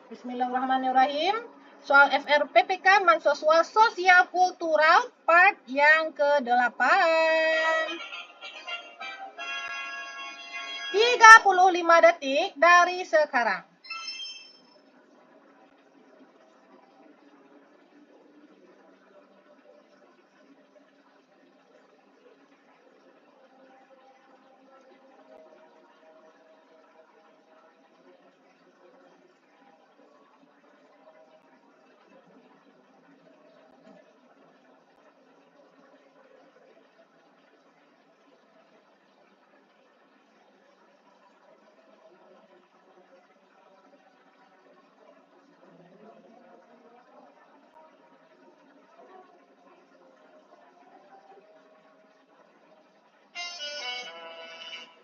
Bismillahirrahmanirrahim. Soal FRPPK Mahasiswa Sosial Kultural part yang ke-8. 35 detik dari sekarang.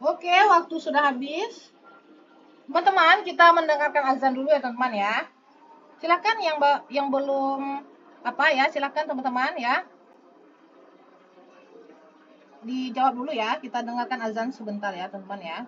Oke, waktu sudah habis. Teman-teman, kita mendengarkan azan dulu ya teman-teman ya. Silakan yang belum silakan teman-teman ya. Dijawab dulu ya. Kita dengarkan azan sebentar ya teman-teman ya.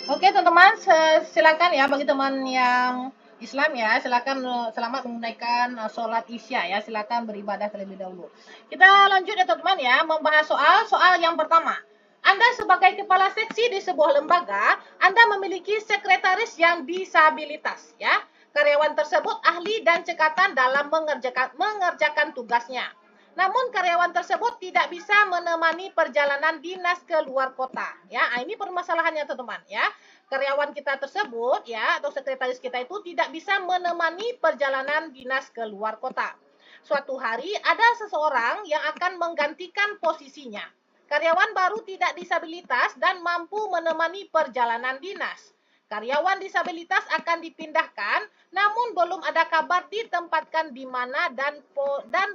Oke teman-teman, silakan ya bagi teman yang Islam ya, silakan selamat menunaikan sholat Isya ya, silakan beribadah terlebih dahulu. Kita lanjut ya teman-teman ya, membahas soal yang pertama. Anda sebagai kepala seksi di sebuah lembaga, Anda memiliki sekretaris yang disabilitas ya. Karyawan tersebut ahli dan cekatan dalam mengerjakan tugasnya. Namun karyawan tersebut tidak bisa menemani perjalanan dinas ke luar kota. Ya, ini permasalahannya teman-teman ya. Karyawan kita tersebut ya atau sekretaris kita itu tidak bisa menemani perjalanan dinas ke luar kota. Suatu hari ada seseorang yang akan menggantikan posisinya. Karyawan baru tidak disabilitas dan mampu menemani perjalanan dinas. Karyawan disabilitas akan dipindahkan, namun belum ada kabar ditempatkan di mana dan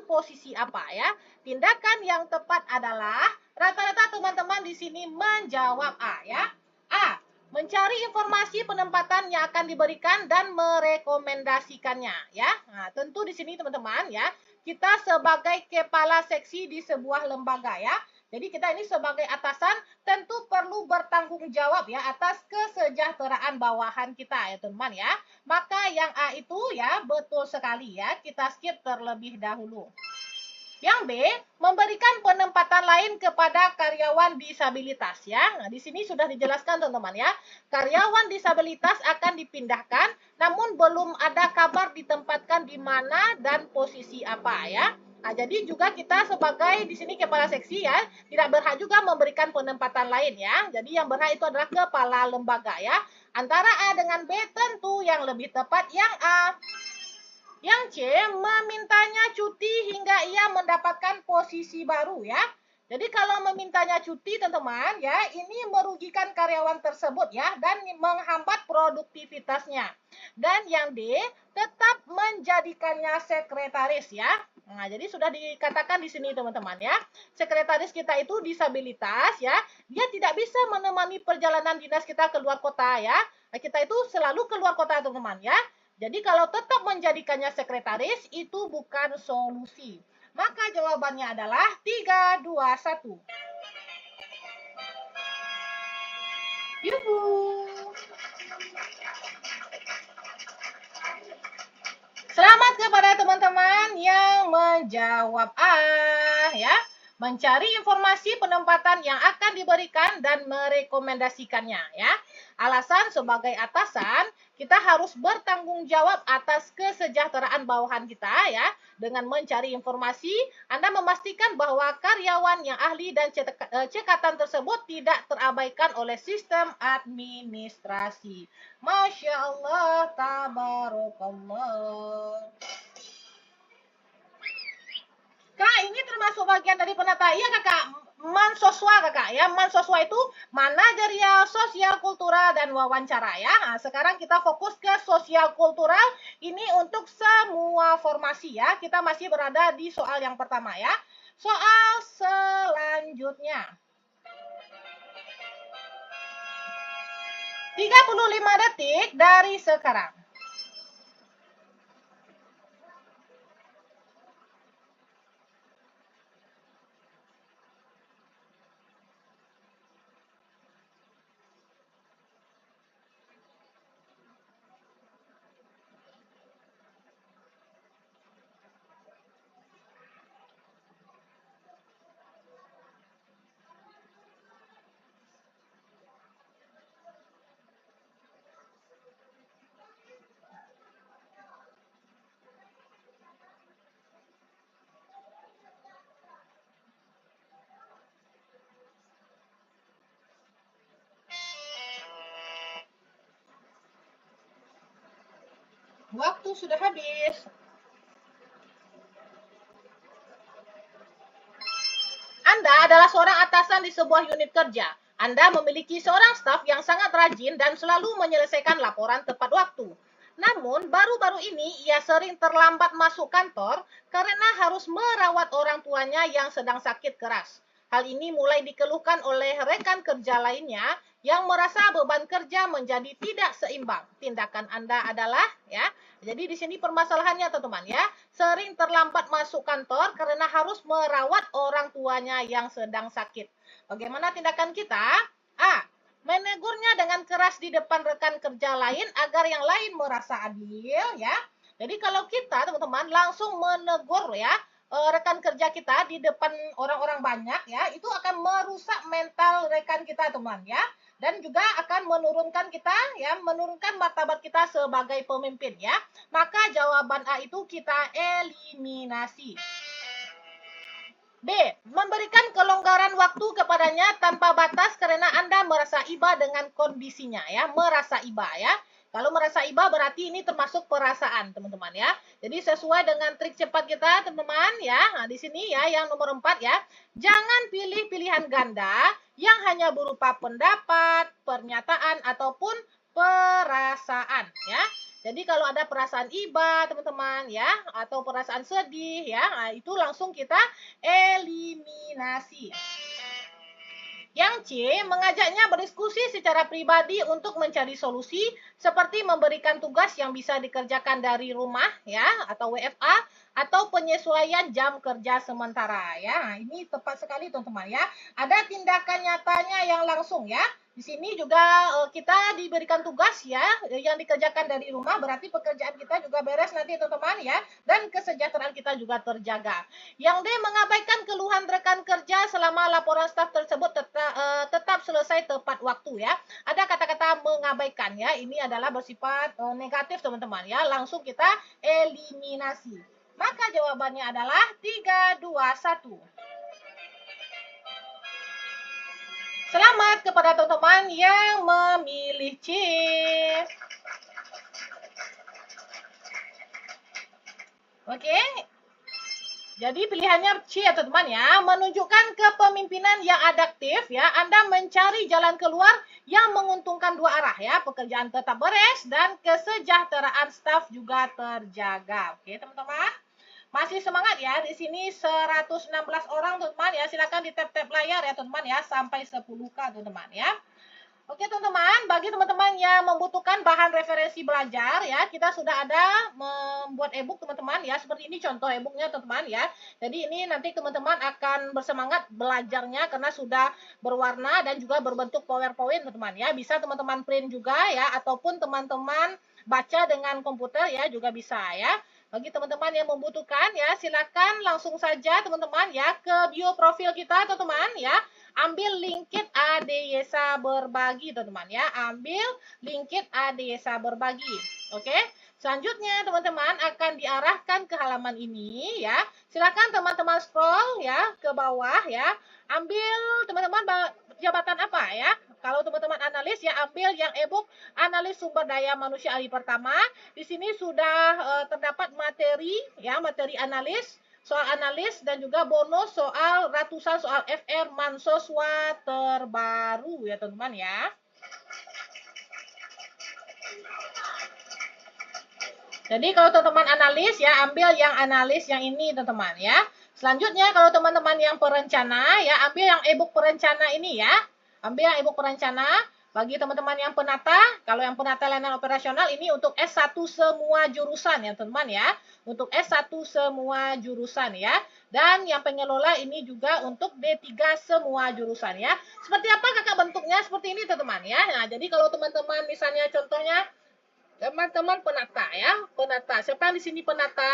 posisi apa ya. Tindakan yang tepat adalah rata-rata teman-teman di sini menjawab A ya. A. Mencari informasi penempatan yang akan diberikan dan merekomendasikannya ya. Nah, tentu di sini teman-teman ya, kita sebagai kepala seksi di sebuah lembaga ya. Jadi kita ini sebagai atasan tentu perlu bertanggung jawab ya atas kesejahteraan bawahan kita ya teman ya. Maka yang A itu ya betul sekali ya. Kita skip terlebih dahulu. Yang B, memberikan penempatan lain kepada karyawan disabilitas ya. Nah, di sini sudah dijelaskan teman-teman ya. Karyawan disabilitas akan dipindahkan namun belum ada kabar ditempatkan di mana dan posisi apa ya. Nah, jadi juga kita sebagai di sini kepala seksi ya, tidak berhak juga memberikan penempatan lain ya. Jadi yang berhak itu adalah kepala lembaga ya. Antara A dengan B tentu yang lebih tepat yang A. Yang C memintanya cuti hingga ia mendapatkan posisi baru ya. Jadi kalau memintanya cuti teman-teman ya, ini merugikan karyawan tersebut ya dan menghambat produktivitasnya. Dan yang D tetap menjadikannya sekretaris ya. Nah, jadi sudah dikatakan di sini teman-teman ya. Sekretaris kita itu disabilitas ya. Dia tidak bisa menemani perjalanan dinas kita keluar kota ya. Kita itu selalu keluar kota teman-teman ya. Jadi kalau tetap menjadikannya sekretaris itu bukan solusi. Maka jawabannya adalah 3, 2, 1. Yuhu. Selamat kepada teman-teman yang menjawab A ya. Mencari informasi penempatan yang akan diberikan dan merekomendasikannya ya. Alasan sebagai atasan, kita harus bertanggung jawab atas kesejahteraan bawahan kita ya. Dengan mencari informasi, Anda memastikan bahwa karyawan yang ahli dan cekatan tersebut tidak terabaikan oleh sistem administrasi. Masya Allah, tabarakallah. Kak, ini termasuk bagian dari penata. Iya kakak, mansoswa kakak ya. Mansoswa itu manajerial, sosial kultural, dan wawancara ya. Nah, sekarang kita fokus ke sosial kultural. Ini untuk semua formasi ya. Kita masih berada di soal yang pertama ya. Soal selanjutnya. 35 detik dari sekarang. Waktu sudah habis. Anda adalah seorang atasan di sebuah unit kerja. Anda memiliki seorang staf yang sangat rajin dan selalu menyelesaikan laporan tepat waktu. Namun, baru-baru ini ia sering terlambat masuk kantor karena harus merawat orang tuanya yang sedang sakit keras. Hal ini mulai dikeluhkan oleh rekan kerja lainnya yang merasa beban kerja menjadi tidak seimbang. Tindakan Anda adalah ya. Jadi di sini permasalahannya teman-teman ya, sering terlambat masuk kantor karena harus merawat orang tuanya yang sedang sakit. Bagaimana tindakan kita? A. Menegurnya dengan keras di depan rekan kerja lain agar yang lain merasa adil ya. Jadi kalau kita teman-teman langsung menegur ya rekan kerja kita di depan orang-orang banyak ya, itu akan merusak mental rekan kita teman ya. Dan juga akan menurunkan kita ya, menurunkan martabat kita sebagai pemimpin ya. Maka jawaban A itu kita eliminasi. B. Memberikan kelonggaran waktu kepadanya tanpa batas karena Anda merasa iba dengan kondisinya ya, merasa iba ya. Kalau merasa iba berarti ini termasuk perasaan, teman-teman ya. Jadi sesuai dengan trik cepat kita, teman-teman ya. Nah, di sini ya yang nomor 4 ya. Jangan pilih pilihan ganda yang hanya berupa pendapat, pernyataan ataupun perasaan ya. Jadi kalau ada perasaan iba, teman-teman ya, atau perasaan sedih ya, nah, itu langsung kita eliminasi. Yang C, mengajaknya berdiskusi secara pribadi untuk mencari solusi seperti memberikan tugas yang bisa dikerjakan dari rumah ya atau WFA atau penyesuaian jam kerja sementara ya. Ini tepat sekali teman-teman ya. Ada tindakan nyatanya yang langsung ya. Di sini juga kita diberikan tugas ya yang dikerjakan dari rumah, berarti pekerjaan kita juga beres nanti teman-teman ya, dan kesejahteraan kita juga terjaga. Yang D, mengabaikan keluhan rekan kerja selama laporan staf tersebut tetap selesai tepat waktu ya. Ada kata-kata mengabaikan ya, ini adalah bersifat negatif teman-teman ya, langsung kita eliminasi. Maka jawabannya adalah 3, 2, 1. Selamat kepada teman-teman yang memilih C. Oke. Jadi pilihannya C ya teman-teman ya, menunjukkan kepemimpinan yang adaptif ya. Anda mencari jalan keluar yang menguntungkan dua arah ya. Pekerjaan tetap beres dan kesejahteraan staf juga terjaga. Oke teman-teman. Masih semangat ya. Di sini 116 orang teman-teman ya. Silakan di tap-tap layar ya teman-teman ya sampai 10K teman-teman ya. Oke teman-teman, bagi teman-teman yang membutuhkan bahan referensi belajar ya, kita sudah ada membuat e-book teman-teman ya, seperti ini contoh e-booknya teman-teman ya. Jadi ini nanti teman-teman akan bersemangat belajarnya karena sudah berwarna dan juga berbentuk PowerPoint teman-teman ya. Bisa teman-teman print juga ya, ataupun teman-teman baca dengan komputer ya juga bisa ya. Bagi teman-teman yang membutuhkan ya, silakan langsung saja teman-teman ya ke bio profil kita teman-teman ya. Ambil linkit ADYesa berbagi teman-teman ya. Ambil linkit ADYesa berbagi. Oke. Selanjutnya teman-teman akan diarahkan ke halaman ini ya. Silakan teman-teman scroll ya ke bawah ya. Ambil teman-teman jabatan apa ya? Kalau teman-teman analis ya ambil yang e-book analis sumber daya manusia ahli pertama. Di sini sudah terdapat materi ya, materi analis, soal analis dan juga bonus soal ratusan soal FR Mansoswa terbaru ya teman-teman ya. Jadi kalau teman-teman analis ya ambil yang analis yang ini teman-teman ya. Selanjutnya kalau teman-teman yang perencana ya ambil yang e-book perencana ini ya. Ambil yang e-book perencana. Bagi teman-teman yang penata, kalau yang penata layanan operasional ini untuk S1 semua jurusan ya teman-teman ya. Untuk S1 semua jurusan ya. Dan yang pengelola ini juga untuk D3 semua jurusan ya. Seperti apa kakak bentuknya? Seperti ini teman-teman ya. Nah jadi kalau teman-teman misalnya contohnya teman-teman penata ya. Penata. Siapa yang di sini penata?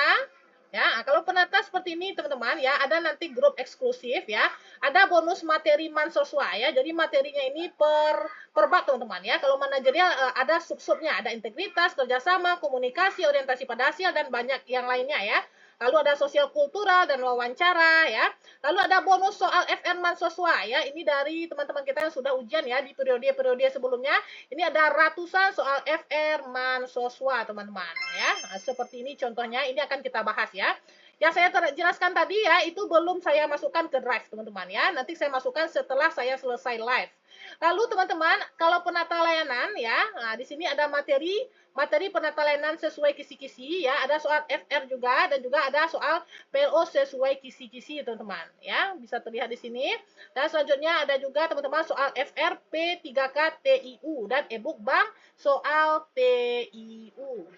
Ya, kalau penata seperti ini teman-teman ya, ada nanti grup eksklusif ya, ada bonus materi Mansoswa ya. Jadi materinya ini per bab teman-teman ya. Kalau manajerial ada sub-subnya, ada integritas, kerjasama, komunikasi, orientasi pada hasil dan banyak yang lainnya ya. Lalu ada sosial kultural dan wawancara ya. Lalu ada bonus soal FN Mansoswa ya. Ini dari teman-teman kita yang sudah ujian ya di periode-periode sebelumnya. Ini ada ratusan soal FR Mansoswa teman-teman ya. Nah, seperti ini contohnya, ini akan kita bahas ya. Yang saya jelaskan tadi ya, itu belum saya masukkan ke drive teman-teman ya. Nanti saya masukkan setelah saya selesai live. Lalu teman-teman, kalau penata layanan ya, nah di sini ada materi penata layanan sesuai kisi-kisi ya, ada soal FR juga dan juga ada soal PLO sesuai kisi-kisi teman-teman ya, bisa terlihat di sini. Dan selanjutnya ada juga teman-teman soal FR P3K TIU dan e-book bank soal TIU.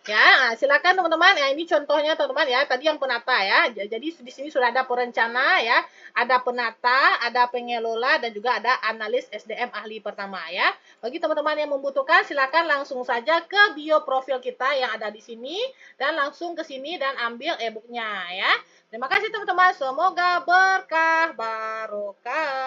Ya, silakan teman-teman. Ya, ini contohnya teman-teman ya. Tadi yang penata ya. Jadi di sini sudah ada perencana ya, ada penata, ada pengelola dan juga ada analis SDM ahli pertama ya. Bagi teman-teman yang membutuhkan silakan langsung saja ke bio profil kita yang ada di sini dan langsung ke sini dan ambil e-booknya ya. Terima kasih teman-teman. Semoga berkah barokah.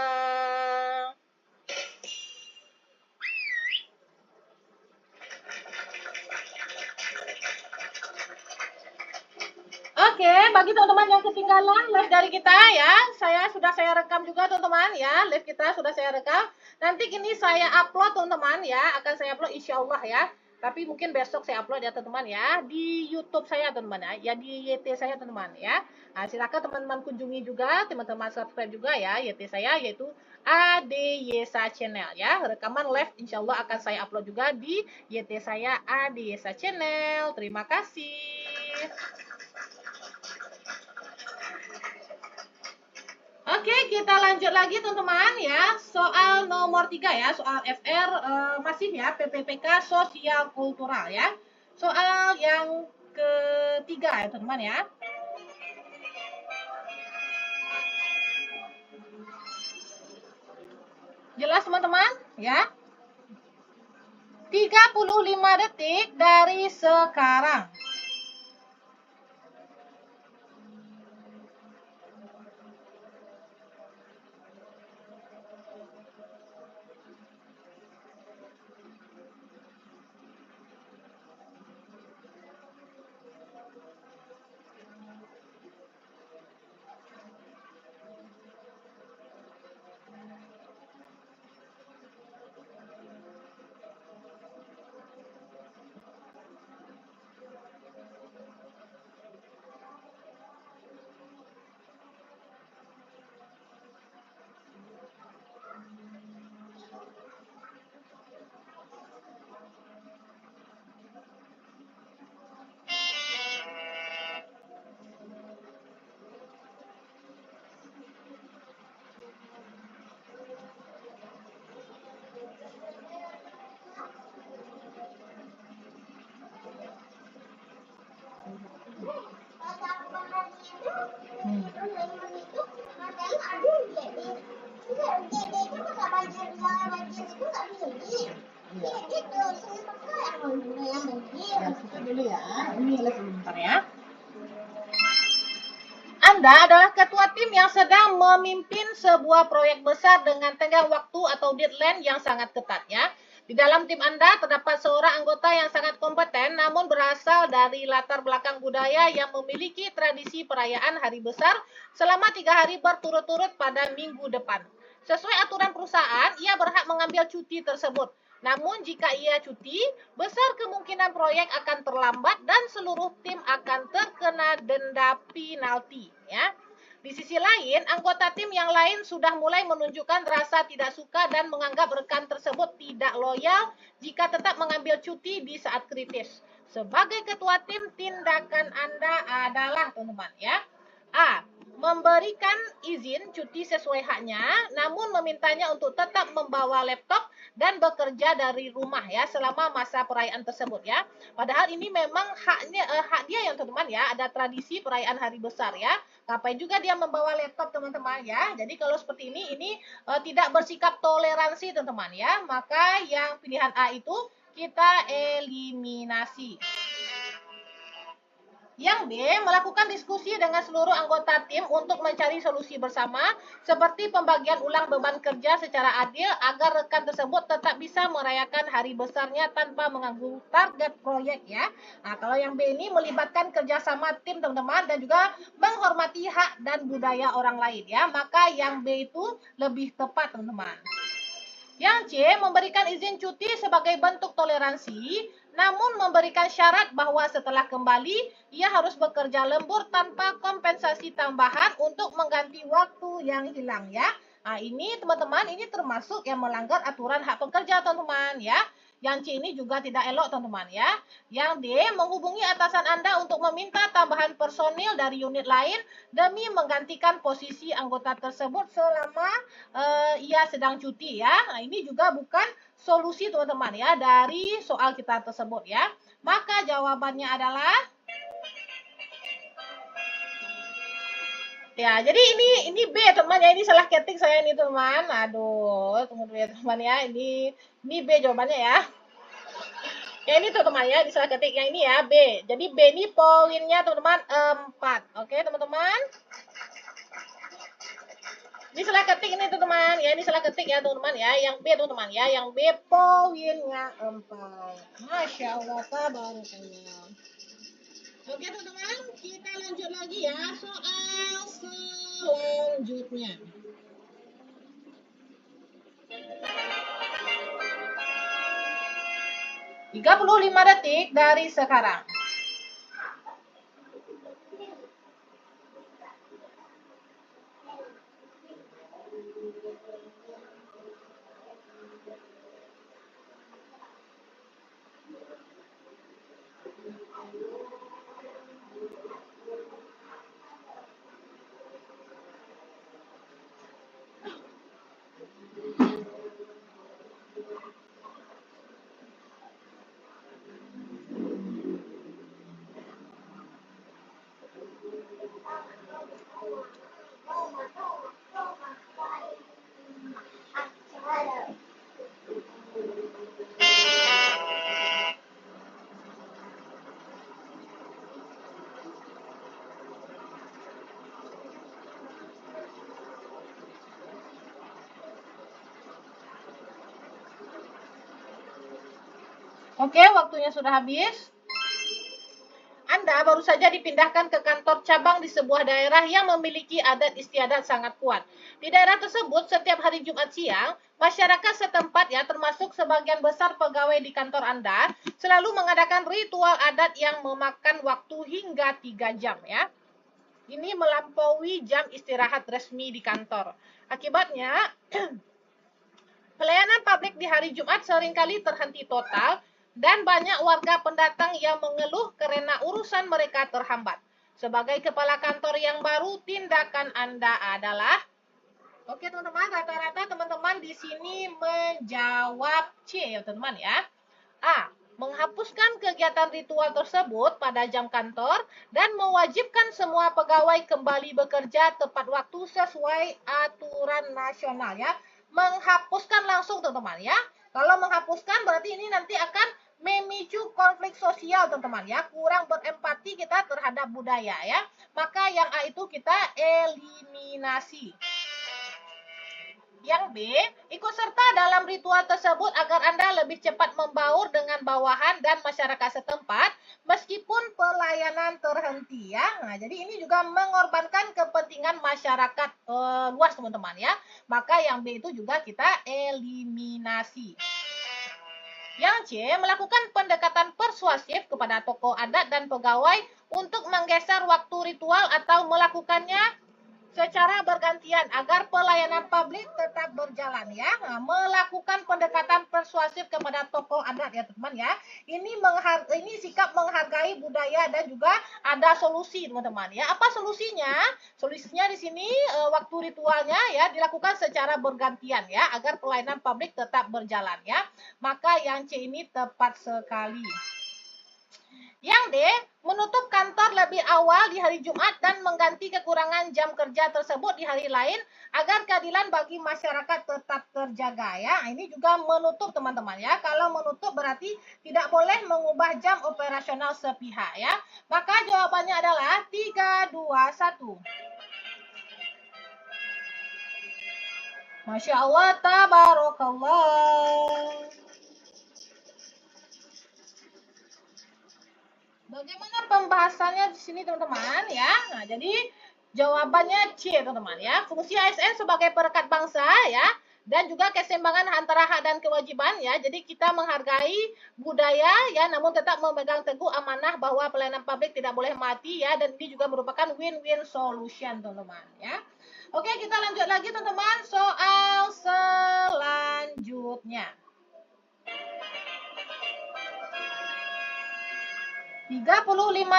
Oke, bagi teman-teman yang ketinggalan live dari kita ya, sudah saya rekam juga teman-teman ya, live kita sudah saya rekam. Nanti ini saya upload teman-teman ya, akan saya upload insya Allah ya. Tapi mungkin besok saya upload ya teman-teman ya, di YouTube saya teman-teman ya, di YT saya teman-teman ya. Nah, silakan teman-teman kunjungi juga, teman-teman subscribe juga ya YT saya, yaitu ADYesa Channel ya. Rekaman live insya Allah akan saya upload juga di YT saya ADYesa Channel. Terima kasih. Oke, kita lanjut lagi teman-teman ya. Soal nomor 3 ya, soal FR masih ya, PPPK sosial kultural ya. Soal yang ketiga ya teman-teman ya. Jelas teman-teman ya. 35 detik dari sekarang. dulu ya. Ini les dulu bentar ya. Anda adalah ketua tim yang sedang memimpin sebuah proyek besar dengan tenggang waktu atau deadline yang sangat ketat ya. Di dalam tim Anda terdapat seorang anggota yang sangat kompeten namun berasal dari latar belakang budaya yang memiliki tradisi perayaan hari besar selama 3 hari berturut-turut pada minggu depan. Sesuai aturan perusahaan, ia berhak mengambil cuti tersebut. Namun jika ia cuti, besar kemungkinan proyek akan terlambat dan seluruh tim akan terkena denda penalti ya. Di sisi lain, anggota tim yang lain sudah mulai menunjukkan rasa tidak suka dan menganggap rekan tersebut tidak loyal jika tetap mengambil cuti di saat kritis. Sebagai ketua tim, tindakan Anda adalah teman-teman ya. A. Memberikan izin cuti sesuai haknya, namun memintanya untuk tetap membawa laptop dan bekerja dari rumah ya selama masa perayaan tersebut ya. Padahal ini memang hak dia yang teman-teman ya, ada tradisi perayaan hari besar ya. Ngapain juga dia membawa laptop teman-teman ya. Jadi kalau seperti ini tidak bersikap toleransi teman-teman ya. Maka yang pilihan A itu kita eliminasi. Yang B, melakukan diskusi dengan seluruh anggota tim untuk mencari solusi bersama, seperti pembagian ulang beban kerja secara adil agar rekan tersebut tetap bisa merayakan hari besarnya tanpa mengganggu target proyek ya. Nah, kalau yang B ini melibatkan kerjasama tim teman-teman dan juga menghormati hak dan budaya orang lain ya. Maka yang B itu lebih tepat teman-teman. Yang C, memberikan izin cuti sebagai bentuk toleransi, namun memberikan syarat bahwa setelah kembali, ia harus bekerja lembur tanpa kompensasi tambahan untuk mengganti waktu yang hilang ya. Nah, ini teman-teman, ini termasuk yang melanggar aturan hak pekerja teman-teman ya. Yang C ini juga tidak elok teman-teman ya. Yang D, menghubungi atasan Anda untuk meminta tambahan personil dari unit lain demi menggantikan posisi anggota tersebut selama ia sedang cuti ya. Nah, ini juga bukan solusi teman-teman ya dari soal kita tersebut ya. Maka jawabannya adalah ya, jadi ini B teman ya, ini salah ketik saya ini teman. Aduh, tunggu dulu ya teman ya. Ini B jawabannya ya. Ya ini tuh teman ya, di salah ketik yang ini ya B. Jadi B ini poinnya teman-teman 4. Oke, teman-teman. Ini salah ketik ini teman-teman ya, ini salah ketik ya teman-teman ya. Yang B teman-teman ya, yang B poinnya 4. Masya Allah, tabarakallah. Oke teman-teman, kita lanjut lagi ya soal selanjutnya. 35 detik dari sekarang. Oke, waktunya sudah habis. Anda baru saja dipindahkan ke kantor cabang di sebuah daerah yang memiliki adat istiadat sangat kuat. Di daerah tersebut, setiap hari Jumat siang, masyarakat setempat ya, termasuk sebagian besar pegawai di kantor Anda, selalu mengadakan ritual adat yang memakan waktu hingga 3 jam ya. Ini melampaui jam istirahat resmi di kantor. Akibatnya, pelayanan publik di hari Jumat seringkali terhenti total dan banyak warga pendatang yang mengeluh karena urusan mereka terhambat. Sebagai kepala kantor yang baru, tindakan Anda adalah oke teman-teman, rata-rata teman-teman di sini menjawab C ya teman-teman ya. A. menghapuskan kegiatan ritual tersebut pada jam kantor dan mewajibkan semua pegawai kembali bekerja tepat waktu sesuai aturan nasional ya. Menghapuskan langsung teman-teman ya. Kalau menghapuskan berarti ini nanti akan memicu konflik sosial teman-teman ya. Kurang berempati kita terhadap budaya ya. Maka yang A itu kita eliminasi. Yang B, ikut serta dalam ritual tersebut agar Anda lebih cepat membaur dengan bawahan dan masyarakat setempat meskipun pelayanan terhenti ya. Nah, jadi ini juga mengorbankan kepentingan masyarakat luas teman-teman ya. Maka yang B itu juga kita eliminasi. Yang C, melakukan pendekatan persuasif kepada tokoh adat dan pegawai untuk menggeser waktu ritual atau melakukannya secara bergantian agar pelayanan publik tetap berjalan ya. Nah, melakukan pendekatan persuasif kepada tokoh adat ya teman ya. Ini sikap menghargai budaya dan juga ada solusi teman-teman ya. Apa solusinya? Solusinya di sini waktu ritualnya ya dilakukan secara bergantian ya agar pelayanan publik tetap berjalan ya. Maka yang C ini tepat sekali. Yang D, menutup kantor lebih awal di hari Jumat dan mengganti kekurangan jam kerja tersebut di hari lain agar keadilan bagi masyarakat tetap terjaga ya. Ini juga menutup teman-teman ya. Kalau menutup berarti tidak boleh mengubah jam operasional sepihak ya. Maka jawabannya adalah 3, 2, 1. Masya Allah, tabarakallah. Bagaimana pembahasannya di sini teman-teman ya? Nah, jadi jawabannya C teman-teman ya. Fungsi ASN sebagai perekat bangsa ya dan juga keseimbangan antara hak dan kewajiban ya. Jadi kita menghargai budaya ya namun tetap memegang teguh amanah bahwa pelayanan publik tidak boleh mati ya dan ini juga merupakan win-win solution teman-teman ya. Oke, kita lanjut lagi teman-teman soal selanjutnya. 35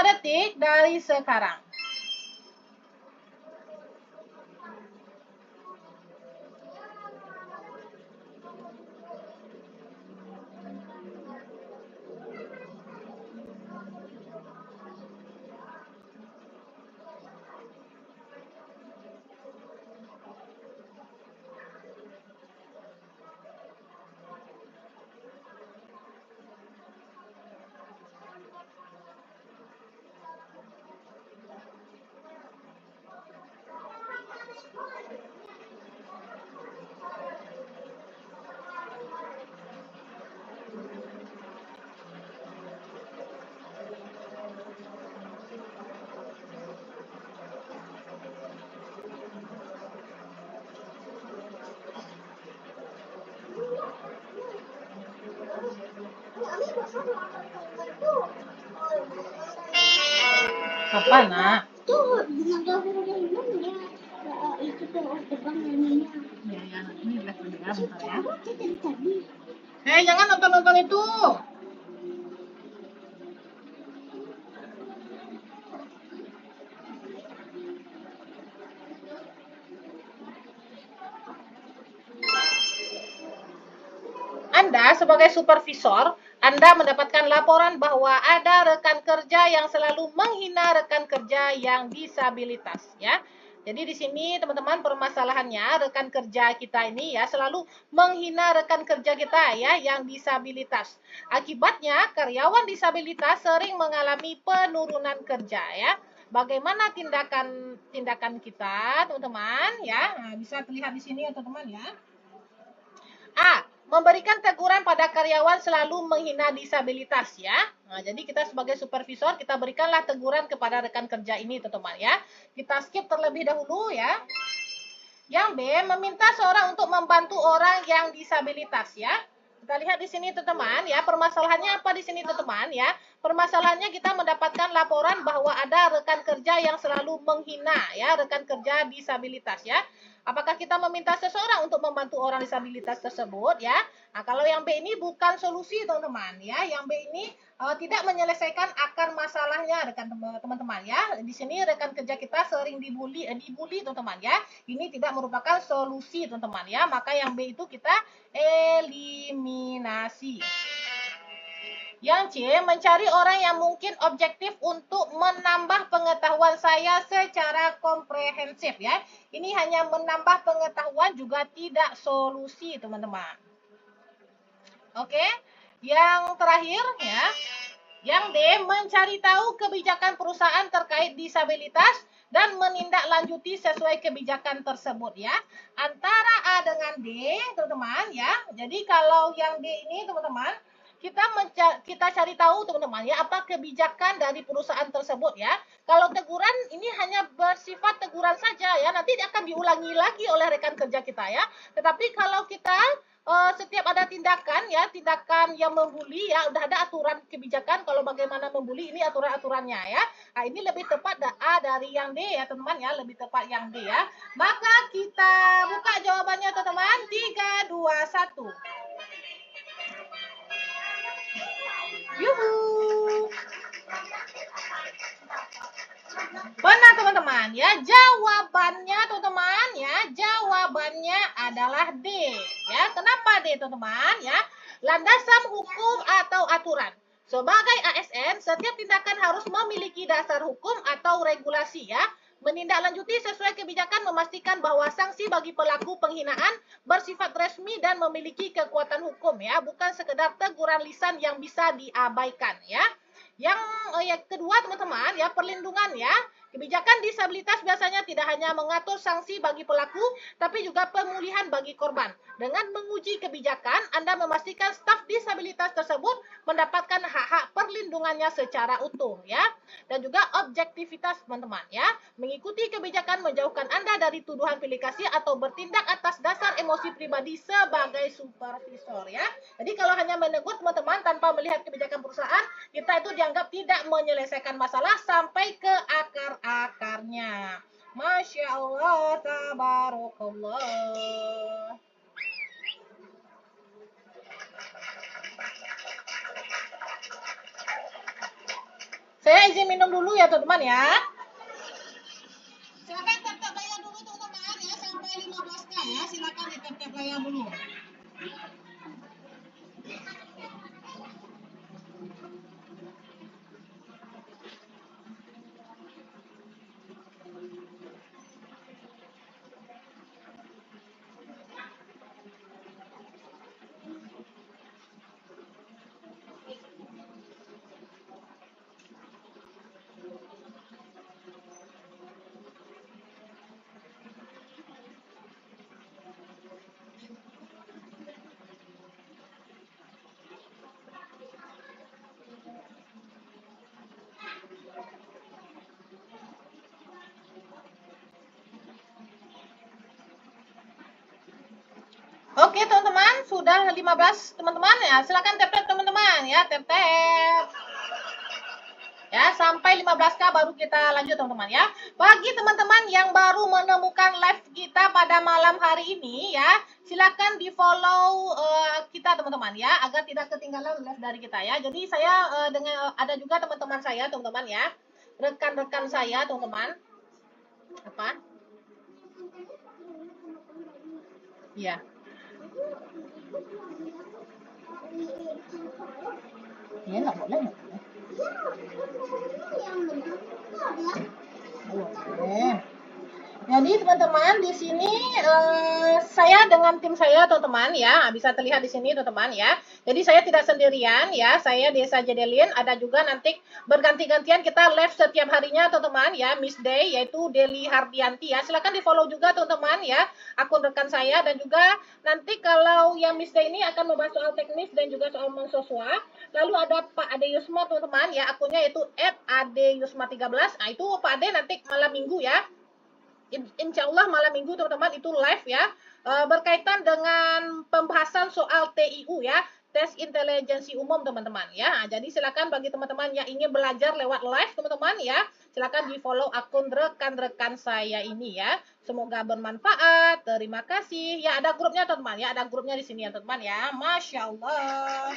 detik dari sekarang. Apa nak? Tuh, dengan telepon udah hilang ya. Itu tuh terbang nyanyinya. Ya, ini udah bentar ya. Tadi. Jangan nonton-nonton itu. Anda sebagai supervisor, Anda mendapatkan laporan bahwa ada rekan kerja yang selalu menghina rekan kerja yang disabilitas ya. Jadi di sini teman-teman permasalahannya rekan kerja kita ini ya selalu menghina rekan kerja kita ya yang disabilitas. Akibatnya karyawan disabilitas sering mengalami penurunan kerja ya. Bagaimana tindakan kita teman-teman ya? Nah, bisa terlihat di sini ya teman-teman ya. A. Memberikan teguran pada karyawan selalu menghina disabilitas ya. Nah, jadi kita sebagai supervisor kita berikanlah teguran kepada rekan kerja ini teman-teman ya. Kita skip terlebih dahulu ya. Yang B, meminta seorang untuk membantu orang yang disabilitas ya. Kita lihat di sini teman-teman ya, permasalahannya apa di sini teman-teman ya? Permasalahannya kita mendapatkan laporan bahwa ada rekan kerja yang selalu menghina ya, rekan kerja disabilitas ya. Apakah kita meminta seseorang untuk membantu orang disabilitas tersebut ya? Nah, kalau yang B ini bukan solusi teman-teman ya. Yang B ini tidak menyelesaikan akar masalahnya rekan teman-teman ya. Di sini rekan kerja kita sering dibully teman-teman ya. Ini tidak merupakan solusi teman-teman ya. Maka yang B itu kita eliminasi. Yang C, mencari orang yang mungkin objektif untuk menambah pengetahuan saya secara komprehensif ya. Ini hanya menambah pengetahuan juga tidak solusi, teman-teman. Oke. Yang terakhir ya. Yang D, mencari tahu kebijakan perusahaan terkait disabilitas dan menindaklanjuti sesuai kebijakan tersebut ya. Antara A dengan D, teman-teman ya. Jadi kalau yang D ini, teman-teman, kita cari tahu, teman-teman ya, apa kebijakan dari perusahaan tersebut ya. Kalau teguran ini hanya bersifat teguran saja ya, nanti akan diulangi lagi oleh rekan kerja kita ya. Tetapi kalau kita setiap ada tindakan ya, tindakan yang membuli ya, udah ada aturan kebijakan kalau bagaimana membuli, ini aturan-aturannya ya. Nah, ini lebih tepat A dari yang D ya, teman-teman ya, lebih tepat yang D ya. Maka kita buka jawabannya, teman-teman. 3 2 1. Yuhu. Benar, teman-teman ya. Jawabannya, teman-teman ya, jawabannya adalah D ya. Kenapa D, teman-teman ya? Landasan hukum atau aturan. Sebagai ASN, setiap tindakan harus memiliki dasar hukum atau regulasi ya. Menindaklanjuti sesuai kebijakan, memastikan bahwa sanksi bagi pelaku penghinaan bersifat resmi dan memiliki kekuatan hukum ya, bukan sekedar teguran lisan yang bisa diabaikan ya. Yang kedua, teman-teman ya, perlindungan ya. Kebijakan disabilitas biasanya tidak hanya mengatur sanksi bagi pelaku, tapi juga pemulihan bagi korban. Dengan menguji kebijakan, Anda memastikan staf disabilitas tersebut mendapatkan hak-hak perlindungannya secara utuh ya. Dan juga objektivitas, teman-teman ya. Mengikuti kebijakan menjauhkan Anda dari tuduhan pilih kasih atau bertindak atas dasar emosi pribadi sebagai supervisor ya. Jadi kalau hanya menegur, teman-teman, tanpa melihat kebijakan perusahaan, kita itu dianggap tidak menyelesaikan masalah sampai ke akar-akarnya. Masya Allah, tabarakallah. Saya izin minum dulu ya, teman-teman ya. Silakan tap-tap layar dulu, teman-teman ya, sampai 15K ya. Silakan ditap-tap layar dulu. Oke, teman-teman, sudah 15 teman-teman ya. Silakan tap-tap, teman-teman ya, tap-tap. Ya, sampai 15K baru kita lanjut, teman-teman ya. Bagi teman-teman yang baru menemukan live kita pada malam hari ini ya, silakan di-follow kita, teman-teman ya, agar tidak ketinggalan live dari kita ya. Jadi saya dengan ada juga teman-teman saya, teman-teman ya. Rekan-rekan saya, teman-teman. Apa? Iya. Iya, nggak boleh, nggak boleh. Boleh. Jadi teman-teman di sini saya dengan tim saya, teman-teman ya, bisa terlihat di sini, teman-teman ya. Jadi saya tidak sendirian ya, saya Desa Jedelin, ada juga nanti berganti-gantian kita live setiap harinya, teman-teman ya, Miss Day yaitu Deli Hardianti ya. Silakan di-follow juga, teman-teman ya, akun rekan saya, dan juga nanti kalau yang Miss Day ini akan membahas soal teknis dan juga soal mahasiswa. Lalu ada Pak Ade Yusma, teman-teman ya, akunnya yaitu @adeyusma13. Nah, itu Pak Ade nanti malam Minggu ya. Insya Allah malam Minggu, teman-teman, itu live ya, berkaitan dengan pembahasan soal TIU ya, tes intelijensi umum, teman-teman ya. Nah, jadi silakan bagi teman-teman yang ingin belajar lewat live, teman-teman ya, silakan di follow akun rekan-rekan saya ini ya. Semoga bermanfaat. Terima kasih. Ya, ada grupnya, teman-teman ya, ada grupnya di sini ya, teman-teman ya. Masya Allah.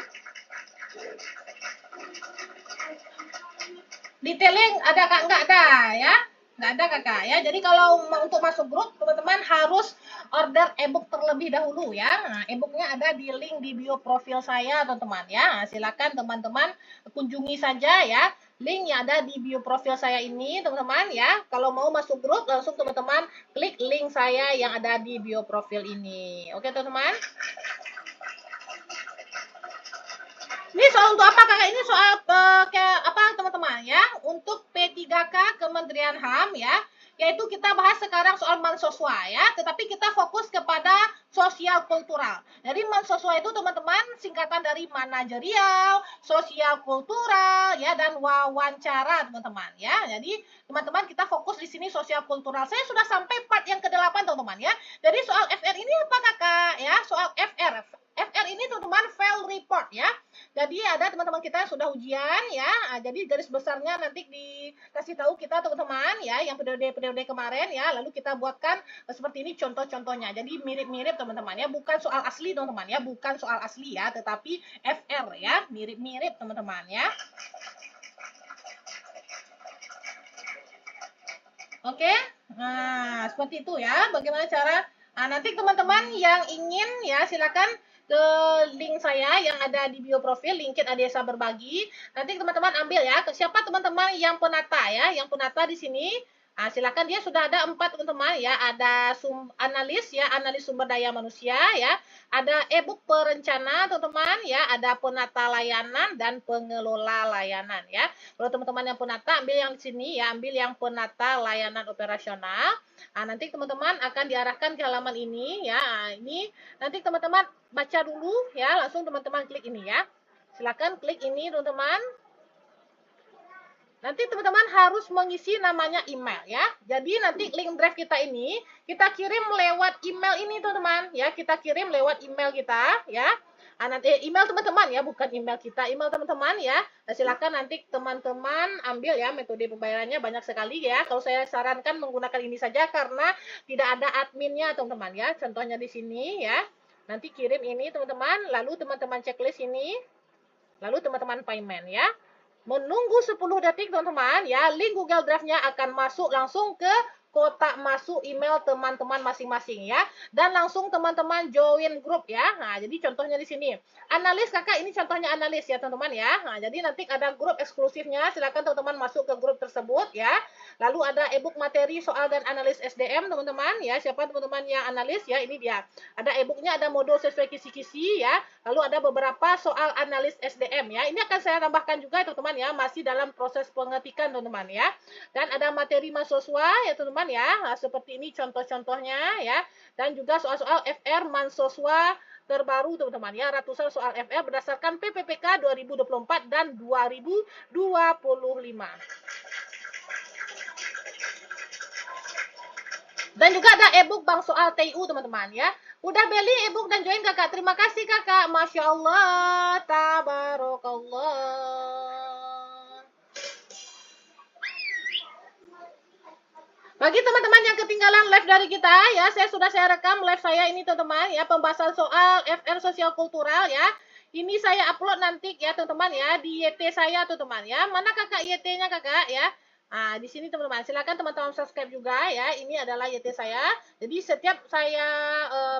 Detailing ada kak? Nggak ada ya, nggak ada kakak ya. Jadi kalau untuk masuk grup, teman-teman harus order e-book terlebih dahulu ya. Nah, e-booknya ada di link di bio profil saya teman-teman ya. Nah, silakan teman-teman kunjungi saja ya. Link yang ada di bio profil saya ini teman-teman ya. Kalau mau masuk grup langsung teman-teman klik link saya yang ada di bio profil ini. Oke teman-teman. Ini soal untuk apa kakak? Ini soal kayak apa teman-teman ya? Untuk P3K Kementerian HAM ya, yaitu kita bahas sekarang soal mansoswa ya, tetapi kita fokus kepada sosial kultural. Jadi mansoswa itu teman-teman singkatan dari manajerial, sosial kultural ya, dan wawancara teman-teman ya. Jadi teman-teman kita fokus di sini sosial kultural. Saya sudah sampai part yang ke-8 teman-teman ya. Jadi soal FR ini apa kakak ya? Soal FR ini teman-teman file report ya. Jadi ada teman-teman kita yang sudah ujian ya. Jadi garis besarnya nanti dikasih tahu kita teman-teman ya yang periode kemarin ya. Lalu kita buatkan seperti ini contoh-contohnya. Jadi mirip-mirip teman-teman ya. Bukan soal asli teman-teman ya. Bukan soal asli ya. Tetapi FR ya. Mirip-mirip teman-teman ya. Oke. Nah, seperti itu ya. Bagaimana cara nanti teman-teman yang ingin ya silakan ke link saya yang ada di bio profil LinkedIn Adesa Berbagi. Nanti teman-teman ambil ya. Ke siapa teman-teman yang penata ya, yang penata di sini. Silakan dia sudah ada 4 teman-teman ya. Ada analis ya, analis sumber daya manusia ya. Ada e-book perencana teman-teman ya. Ada penata layanan dan pengelola layanan ya. Kalau teman-teman yang penata ambil yang di sini ya, ambil yang penata layanan operasional. Nanti teman-teman akan diarahkan ke halaman ini ya. Ini nanti teman-teman baca dulu ya, langsung teman-teman klik ini ya. Silakan klik ini teman-teman. Nanti teman-teman harus mengisi namanya email ya. Jadi nanti link drive kita ini kita kirim lewat email ini teman-teman ya. Kita kirim lewat email kita ya. Nanti email teman-teman ya, bukan email kita, email teman-teman ya. Silakan nanti teman-teman ambil ya, metode pembayarannya banyak sekali ya. Kalau saya sarankan menggunakan ini saja karena tidak ada adminnya teman-teman ya. Contohnya di sini ya. Nanti kirim ini teman-teman, lalu teman-teman checklist ini, lalu teman-teman payment ya. Menunggu 10 detik teman-teman ya, link Google Drive-nya akan masuk langsung ke kotak masuk email teman-teman masing-masing ya. Dan langsung teman-teman join grup ya. Nah, jadi contohnya di sini. Analis kakak ini contohnya analis ya teman-teman ya. Nah, jadi nanti ada grup eksklusifnya. Silakan teman-teman masuk ke grup tersebut ya. Lalu ada e-book materi soal dan analis SDM teman-teman ya. Siapa teman-teman yang analis ya, ini dia. Ada e-booknya, ada modul sesuai kisi-kisi ya. Lalu ada beberapa soal analis SDM ya. Ini akan saya tambahkan juga teman-teman ya. Masih dalam proses pengetikan teman-teman ya. Dan ada materi mahasiswa ya teman-teman ya. Nah, seperti ini contoh-contohnya ya. Dan juga soal-soal FR mahasiswa terbaru teman-teman ya. Ratusan soal FR berdasarkan PPPK 2024 dan 2025. Dan juga ada e-book Bang Soal TU teman-teman ya. Udah beli e-book dan join kakak. Terima kasih kakak. Masya Allah. Tabarakallah. Bagi teman-teman yang ketinggalan live dari kita ya, saya rekam live saya ini teman-teman ya, pembahasan soal FR sosial kultural ya. Ini saya upload nanti ya teman-teman ya di YT saya teman-teman ya. Mana kakak YT-nya kakak ya? Di sini teman-teman, silakan teman-teman subscribe juga ya. Ini adalah YT saya. Jadi setiap saya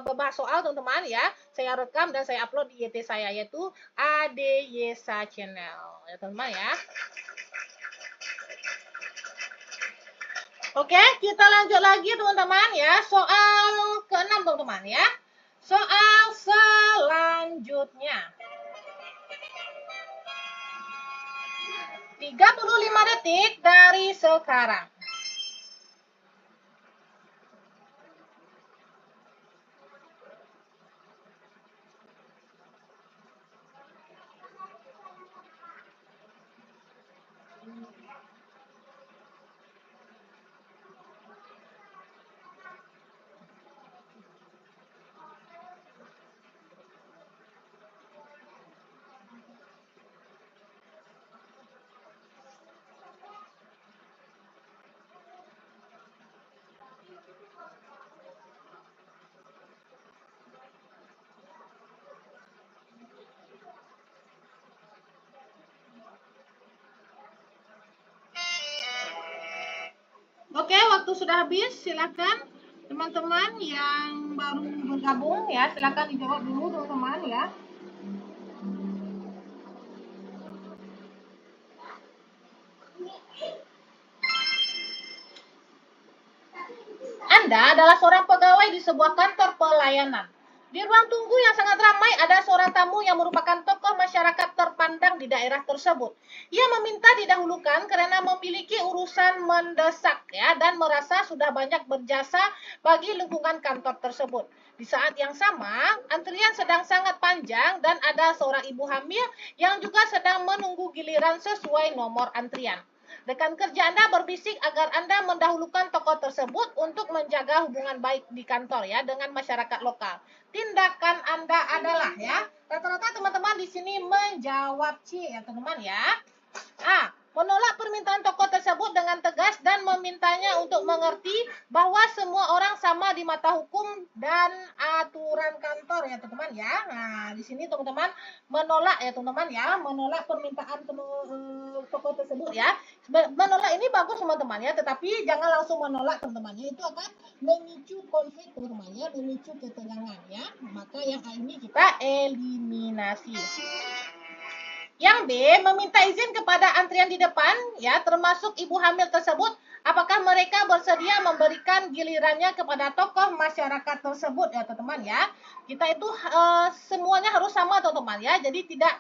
membahas soal teman-teman ya, saya rekam dan saya upload di YT saya yaitu ADYSA Channel ya teman-teman ya. Oke, kita lanjut lagi teman-teman ya. Soal ke-6 teman-teman ya. Soal selanjutnya. 35 detik dari sekarang. Oke, waktu sudah habis, silakan Teman-teman yang baru bergabung ya, silakan dijawab dulu teman-teman ya. Anda adalah seorang pegawai di sebuah kantor pelayanan. Di ruang tunggu yang sangat ramai ada seorang tamu yang merupakan tokoh masyarakat terpandang di daerah tersebut. Ia meminta didahulukan karena memiliki urusan mendesak ya dan merasa sudah banyak berjasa bagi lingkungan kantor tersebut. Di saat yang sama, antrian sedang sangat panjang dan ada seorang ibu hamil yang juga sedang menunggu giliran sesuai nomor antrian. Rekan kerja Anda berbisik agar Anda mendahulukan tokoh tersebut untuk menjaga hubungan baik di kantor ya dengan masyarakat lokal. Tindakan Anda adalah ya, rata-rata teman-teman di sini menjawab C ya teman-teman ya. A. Menolak permintaan tokoh tersebut dengan tegas dan memintanya untuk mengerti bahwa semua orang sama di mata hukum dan aturan kantor ya teman-teman ya. Nah, di sini teman-teman menolak ya teman-teman ya, menolak permintaan tokoh tersebut ya. Menolak ini bagus teman-teman ya, tetapi jangan langsung menolak teman-teman ya, itu akan memicu konflik teman-teman ya, memicu ketegangan ya. Maka yang ini kita eliminasi. Yang B, meminta izin kepada antrian di depan, ya, termasuk ibu hamil tersebut, apakah mereka bersedia memberikan gilirannya kepada tokoh masyarakat tersebut, ya, teman-teman, ya. Kita itu semuanya harus sama, teman-teman, ya. Jadi tidak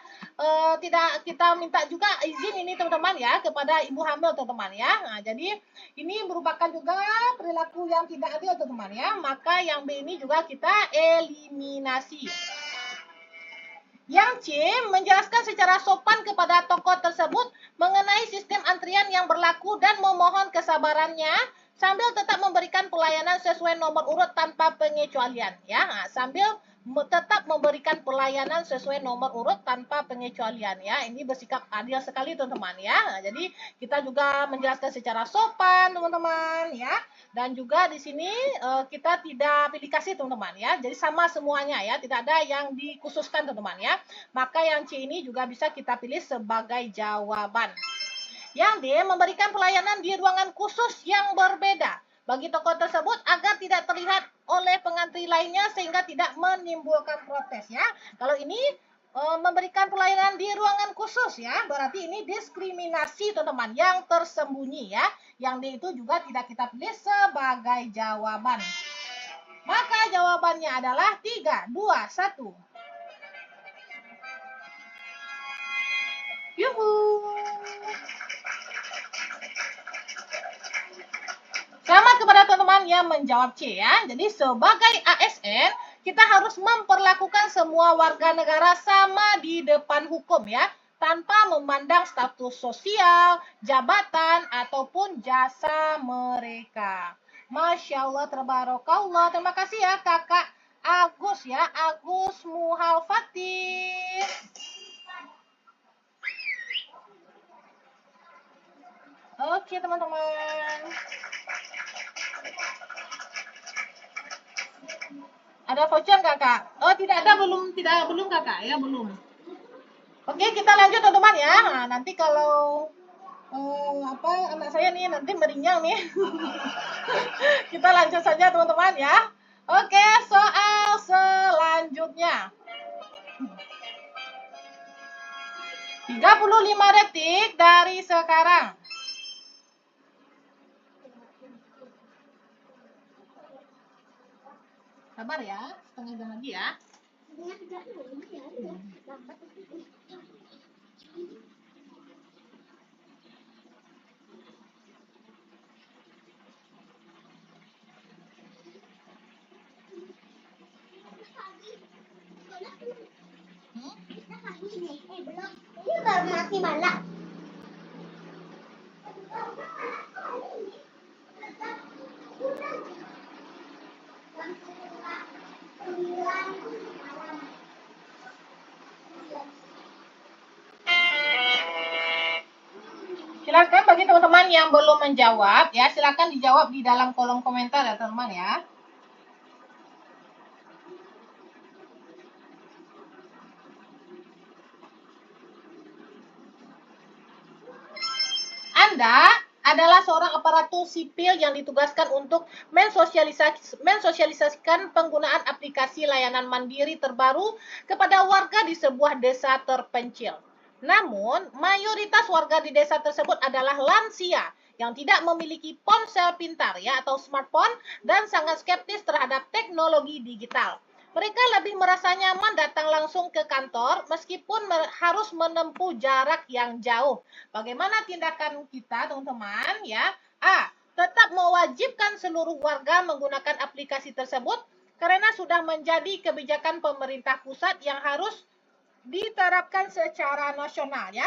kita minta juga izin ini, teman-teman, ya, kepada ibu hamil, teman-teman, ya. Nah, jadi ini merupakan juga perilaku yang tidak adil, teman-teman, ya. Maka yang B ini juga kita eliminasi. Yang C, menjelaskan secara sopan kepada tokoh tersebut mengenai sistem antrian yang berlaku dan memohon kesabarannya sambil tetap memberikan pelayanan sesuai nomor urut tanpa pengecualian ya. Nah, sambil tetap memberikan pelayanan sesuai nomor urut tanpa pengecualian ya. Ini bersikap adil sekali teman-teman ya. Nah, jadi kita juga menjelaskan secara sopan teman-teman ya. Dan juga di sini kita tidak pilih kasih teman-teman ya. Jadi sama semuanya ya, tidak ada yang dikhususkan teman-teman ya. Maka yang C ini juga bisa kita pilih sebagai jawaban. Yang D, memberikan pelayanan di ruangan khusus yang berbeda bagi tokoh tersebut agar tidak terlihat oleh pengantri lainnya sehingga tidak menimbulkan protes ya. Kalau ini memberikan pelayanan di ruangan khusus ya, berarti ini diskriminasi teman-teman yang tersembunyi ya. Yang D itu juga tidak kita pilih sebagai jawaban. Maka jawabannya adalah 3, 2, 1. Yuhu. Selamat kepada teman-teman yang menjawab C ya. Jadi sebagai ASN, kita harus memperlakukan semua warga negara sama di depan hukum ya, tanpa memandang status sosial, jabatan, ataupun jasa mereka. Masya Allah, tabarakallah. Terima kasih ya Kakak Agus ya, Agus Muhalfatih. Oke teman-teman. Ada voucher kakak? Oh tidak ada, belum kakak ya, belum. Oke kita lanjut teman-teman ya. Nah, nanti kalau anak saya nih nanti merinyang nih. Kita lanjut saja teman-teman ya. Oke, soal selanjutnya. 35 detik dari sekarang. Sabar ya, setengah jam lagi ya. Ini baru mati malah. Silakan bagi teman-teman yang belum menjawab ya, silakan dijawab di dalam kolom komentar ya teman-teman ya. Anda adalah seorang aparatur sipil yang ditugaskan untuk mensosialisasikan penggunaan aplikasi layanan mandiri terbaru kepada warga di sebuah desa terpencil. Namun, mayoritas warga di desa tersebut adalah lansia yang tidak memiliki ponsel pintar ya atau smartphone dan sangat skeptis terhadap teknologi digital. Mereka lebih merasa nyaman datang langsung ke kantor meskipun harus menempuh jarak yang jauh. Bagaimana tindakan kita, teman-teman? Ya, A. Tetap mewajibkan seluruh warga menggunakan aplikasi tersebut karena sudah menjadi kebijakan pemerintah pusat yang harus diterapkan secara nasional ya.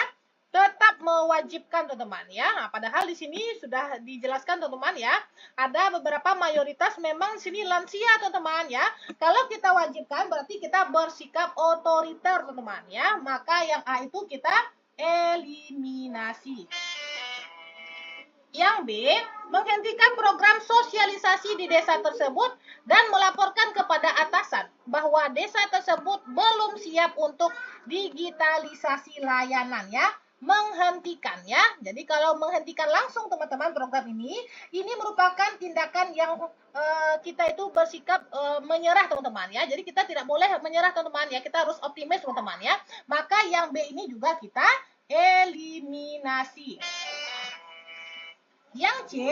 Tetap mewajibkan teman-teman ya. Nah, padahal di sini sudah dijelaskan teman-teman ya. Ada beberapa mayoritas memang sini lansia teman-teman ya. Kalau kita wajibkan berarti kita bersikap otoriter teman-teman ya. Maka yang A itu kita eliminasi. Yang B, menghentikan program sosialisasi di desa tersebut dan melaporkan kepada atasan bahwa desa tersebut belum siap untuk digitalisasi layanan ya. Menghentikan ya. Jadi kalau menghentikan langsung teman-teman program ini merupakan tindakan yang kita itu bersikap menyerah teman-teman ya. Jadi kita tidak boleh menyerah teman-teman ya. Kita harus optimis teman-teman ya. Maka yang B ini juga kita eliminasi. Yang C,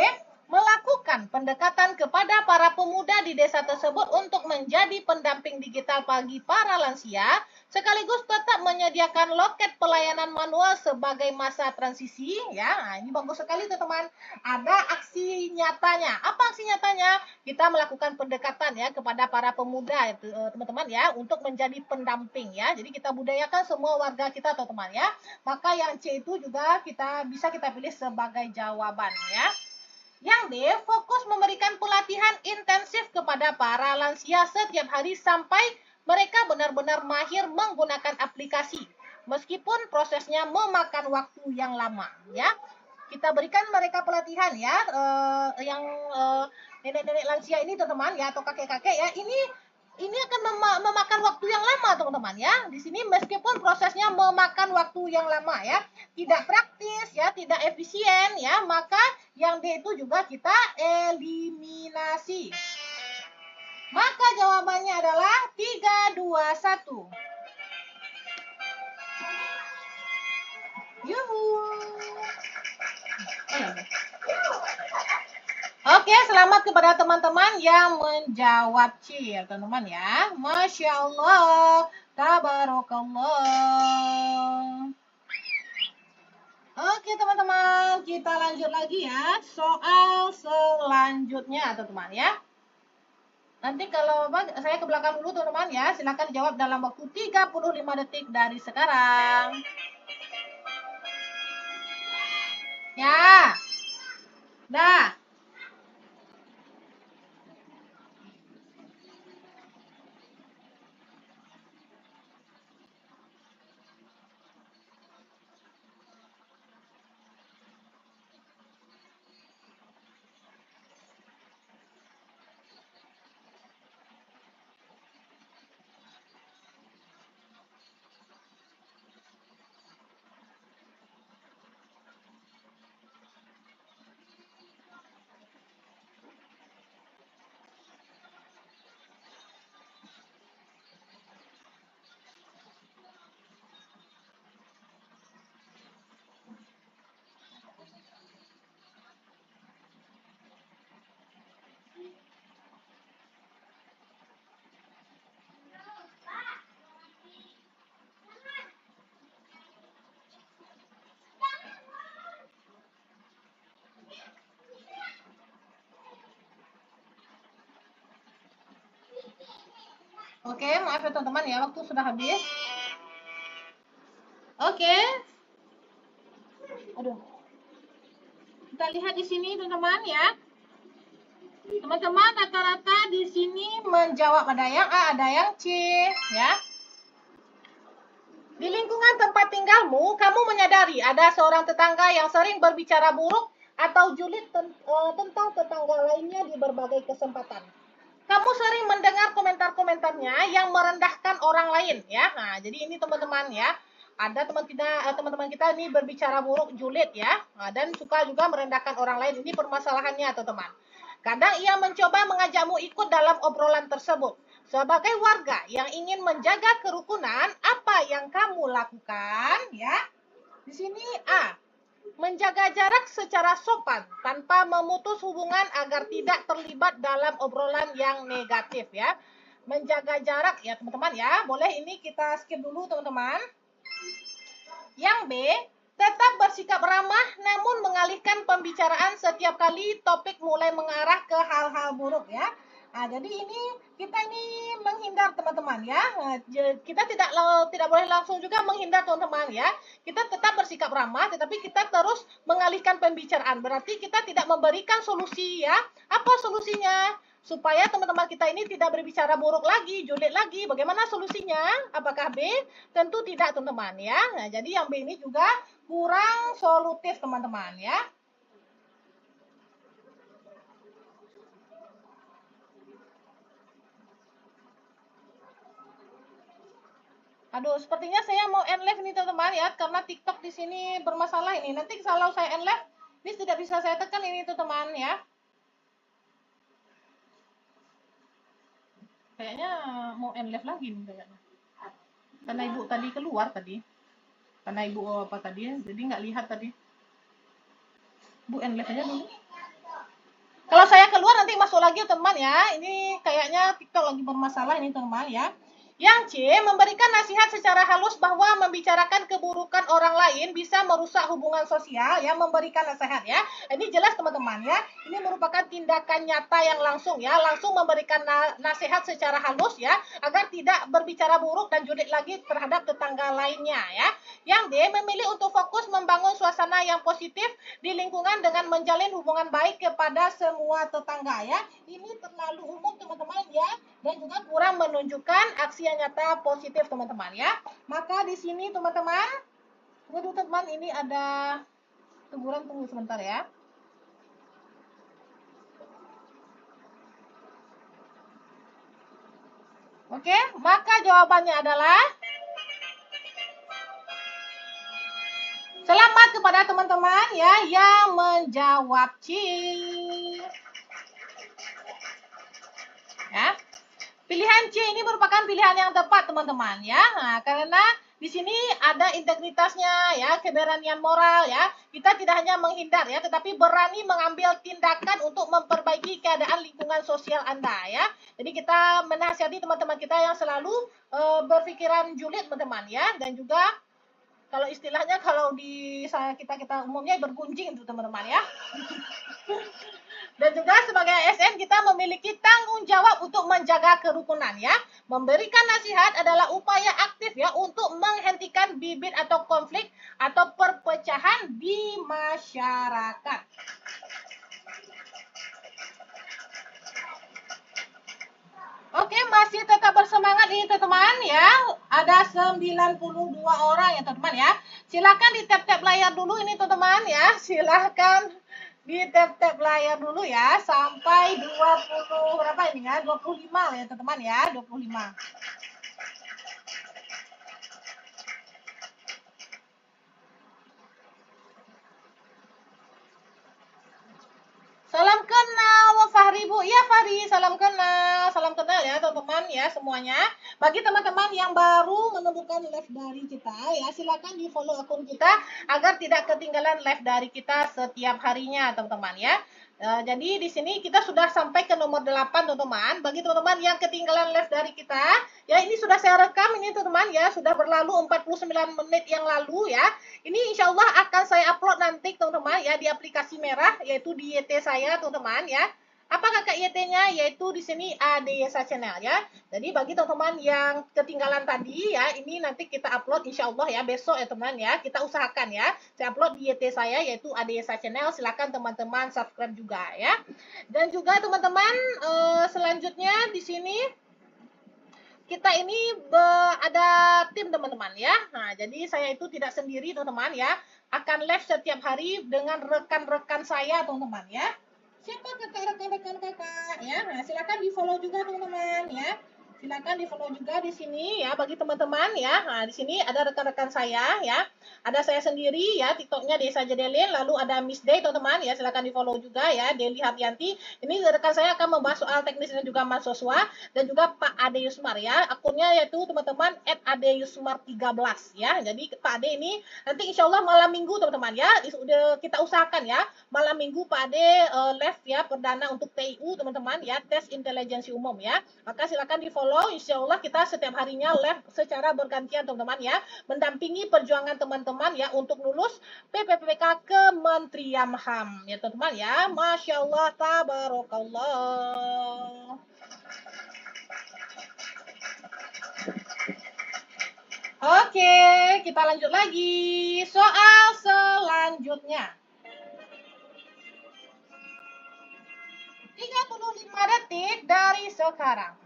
melakukan pendekatan kepada para pemuda di desa tersebut untuk menjadi pendamping digital bagi para lansia, sekaligus tetap menyediakan loket pelayanan manual sebagai masa transisi. Ya, nah, ini bagus sekali teman-teman. Ada aksi nyatanya. Apa aksi nyatanya? Kita melakukan pendekatan ya kepada para pemuda, teman-teman ya, untuk menjadi pendamping ya. Jadi kita budayakan semua warga kita, teman-teman ya. Maka yang C itu juga bisa kita pilih sebagai jawaban ya. Yang D, fokus memberikan pelatihan intensif kepada para lansia setiap hari sampai mereka benar-benar mahir menggunakan aplikasi. Meskipun prosesnya memakan waktu yang lama ya. Kita berikan mereka pelatihan ya, yang nenek-nenek lansia ini teman-teman ya atau kakek-kakek ya. Ini akan memakan waktu yang lama teman-teman ya. Di sini meskipun prosesnya memakan waktu yang lama ya, tidak praktis ya, tidak efisien ya, maka yang D itu juga kita eliminasi. Maka jawabannya adalah 3, 2, 1. Yuhu. Oke, selamat kepada teman-teman yang menjawab C ya teman-teman ya. Masya Allah, tabarakallah. Oke teman-teman, kita lanjut lagi ya. Soal selanjutnya teman-teman ya. Nanti kalau saya ke belakang dulu teman-teman ya. Silakan jawab dalam waktu 35 detik dari sekarang. Ya. Dah. Oke, maaf ya teman-teman ya, waktu sudah habis. Oke. Aduh. Kita lihat di sini teman-teman ya. Teman-teman rata-rata di sini menjawab ada yang A, ada yang C ya. Di lingkungan tempat tinggalmu, kamu menyadari ada seorang tetangga yang sering berbicara buruk atau julid tentang tetangga lainnya di berbagai kesempatan. Kamu sering mendengar komentar-komentarnya yang merendahkan orang lain ya. Nah, jadi ini teman-teman ya. ada teman-teman kita ini berbicara buruk, julid ya, dan suka juga merendahkan orang lain. Ini permasalahannya teman-teman. Kadang ia mencoba mengajakmu ikut dalam obrolan tersebut. Sebagai warga yang ingin menjaga kerukunan, apa yang kamu lakukan ya? Di sini A. Menjaga jarak secara sopan tanpa memutus hubungan agar tidak terlibat dalam obrolan yang negatif ya. Menjaga jarak ya teman-teman ya. Boleh ini kita skip dulu teman-teman. Yang B, tetap bersikap ramah namun mengalihkan pembicaraan setiap kali topik mulai mengarah ke hal-hal buruk ya. Nah, jadi kita ini menghindar teman-teman ya. Kita tidak boleh langsung juga menghindar teman-teman ya. Kita tetap bersikap ramah tetapi kita terus mengalihkan pembicaraan. Berarti kita tidak memberikan solusi ya. Apa solusinya? Supaya teman-teman kita ini tidak berbicara buruk lagi, julid lagi. Bagaimana solusinya? Apakah B? Tentu tidak teman-teman ya. Nah, jadi yang B ini juga kurang solutif teman-teman ya. Aduh, sepertinya saya mau end live nih teman-teman ya, karena TikTok di sini bermasalah ini. Nanti kalau saya end live, ini tidak bisa saya tekan ini teman-teman ya. Kayaknya mau end live lagi nih kayaknya. Karena ibu tadi keluar tadi. Karena ibu apa tadi, jadi nggak lihat tadi. Bu end live aja dulu. Kalau saya keluar nanti masuk lagi teman ya. Ini kayaknya TikTok lagi bermasalah ini teman ya. Yang C, memberikan nasihat secara halus bahwa membicarakan keburukan orang lain bisa merusak hubungan sosial ya, memberikan nasihat ya. Ini jelas teman-teman ya. Ini merupakan tindakan nyata yang langsung ya, langsung memberikan nasihat secara halus ya, agar tidak berbicara buruk dan julid lagi terhadap tetangga lainnya ya. Yang D, memilih untuk fokus membangun suasana yang positif di lingkungan dengan menjalin hubungan baik kepada semua tetangga ya. Ini terlalu umum teman-teman ya, dan juga kurang menunjukkan aksi yang nyata positif teman-teman ya. Maka di sini teman-teman, tunggu teman, ini ada teguran, tunggu sebentar ya. Oke, maka jawabannya adalah selamat kepada teman-teman ya yang menjawab C. Ya. Pilihan C ini merupakan pilihan yang tepat teman-teman ya. Nah, karena di sini ada integritasnya ya, keberanian moral ya. Kita tidak hanya menghindar ya, tetapi berani mengambil tindakan untuk memperbaiki keadaan lingkungan sosial Anda ya. Jadi kita menasihati teman-teman kita yang selalu berpikiran julid teman-teman ya, dan juga kalau istilahnya kalau di kita umumnya bergunjing itu teman-teman ya. Dan juga sebagai ASN kita memiliki tanggung jawab untuk menjaga kerukunan ya. Memberikan nasihat adalah upaya aktif ya untuk menghentikan bibit atau konflik atau perpecahan di masyarakat. Oke, masih tetap bersemangat ini teman-teman ya. Ada 92 orang ya teman-teman ya. Silakan di tap-tap layar dulu ini teman-teman ya. Silakan di tap-tap layar dulu ya sampai 20 berapa ini ya? 25 ya teman-teman ya, 25. Salam kenal Fahri Bu. Iya Fahri, salam kenal. Salam kenal ya teman-teman ya semuanya. Bagi teman-teman yang baru menemukan live dari kita ya, silakan di follow akun kita agar tidak ketinggalan live dari kita setiap harinya teman-teman ya. Jadi di sini kita sudah sampai ke nomor 8 teman-teman. Bagi teman-teman yang ketinggalan live dari kita, ya ini sudah saya rekam ini teman-teman ya, sudah berlalu 49 menit yang lalu ya. Ini insya Allah akan saya upload nanti teman-teman ya di aplikasi merah, yaitu di YT saya teman-teman ya. Apa kakak YT-nya? Yaitu di sini ADYSA Channel ya. Jadi bagi teman-teman yang ketinggalan tadi ya, ini nanti kita upload insya Allah ya besok ya teman ya. Kita usahakan ya. Saya upload di YT saya yaitu ADYSA Channel. Silakan teman-teman subscribe juga ya. Dan juga teman-teman selanjutnya di sini kita ini ada tim teman-teman ya. Nah, jadi saya itu tidak sendiri teman-teman ya. Akan live setiap hari dengan rekan-rekan saya teman-teman ya. Siapa kakak rekan-rekan kakak ya? Nah, silakan di follow juga teman-teman ya. Silakan di-follow juga di sini ya bagi teman-teman ya. Nah, di sini ada rekan-rekan saya ya. Ada saya sendiri ya, TikToknya Desa Jedelin, lalu ada Miss Day teman-teman ya. Silakan di-follow juga ya, Deli Hardianti. Ini rekan saya akan membahas soal teknis dan juga mahasiswa dan juga Pak Ade Yusmar ya. Akunnya yaitu teman-teman @adeyusmar13 ya. Jadi Pak Ade ini nanti insya Allah malam minggu teman-teman ya. Udah kita usahakan ya. Malam minggu Pak Ade live ya perdana untuk TIU teman-teman ya, tes intelijensi umum ya. Maka silakan di-follow, insya Allah kita setiap harinya live secara bergantian teman-teman ya, mendampingi perjuangan teman-teman ya untuk lulus PPPK Kementerian HAM ya teman-teman ya. Masya Allah, tabarakallah. Oke, kita lanjut lagi. Soal selanjutnya. 35 detik dari sekarang.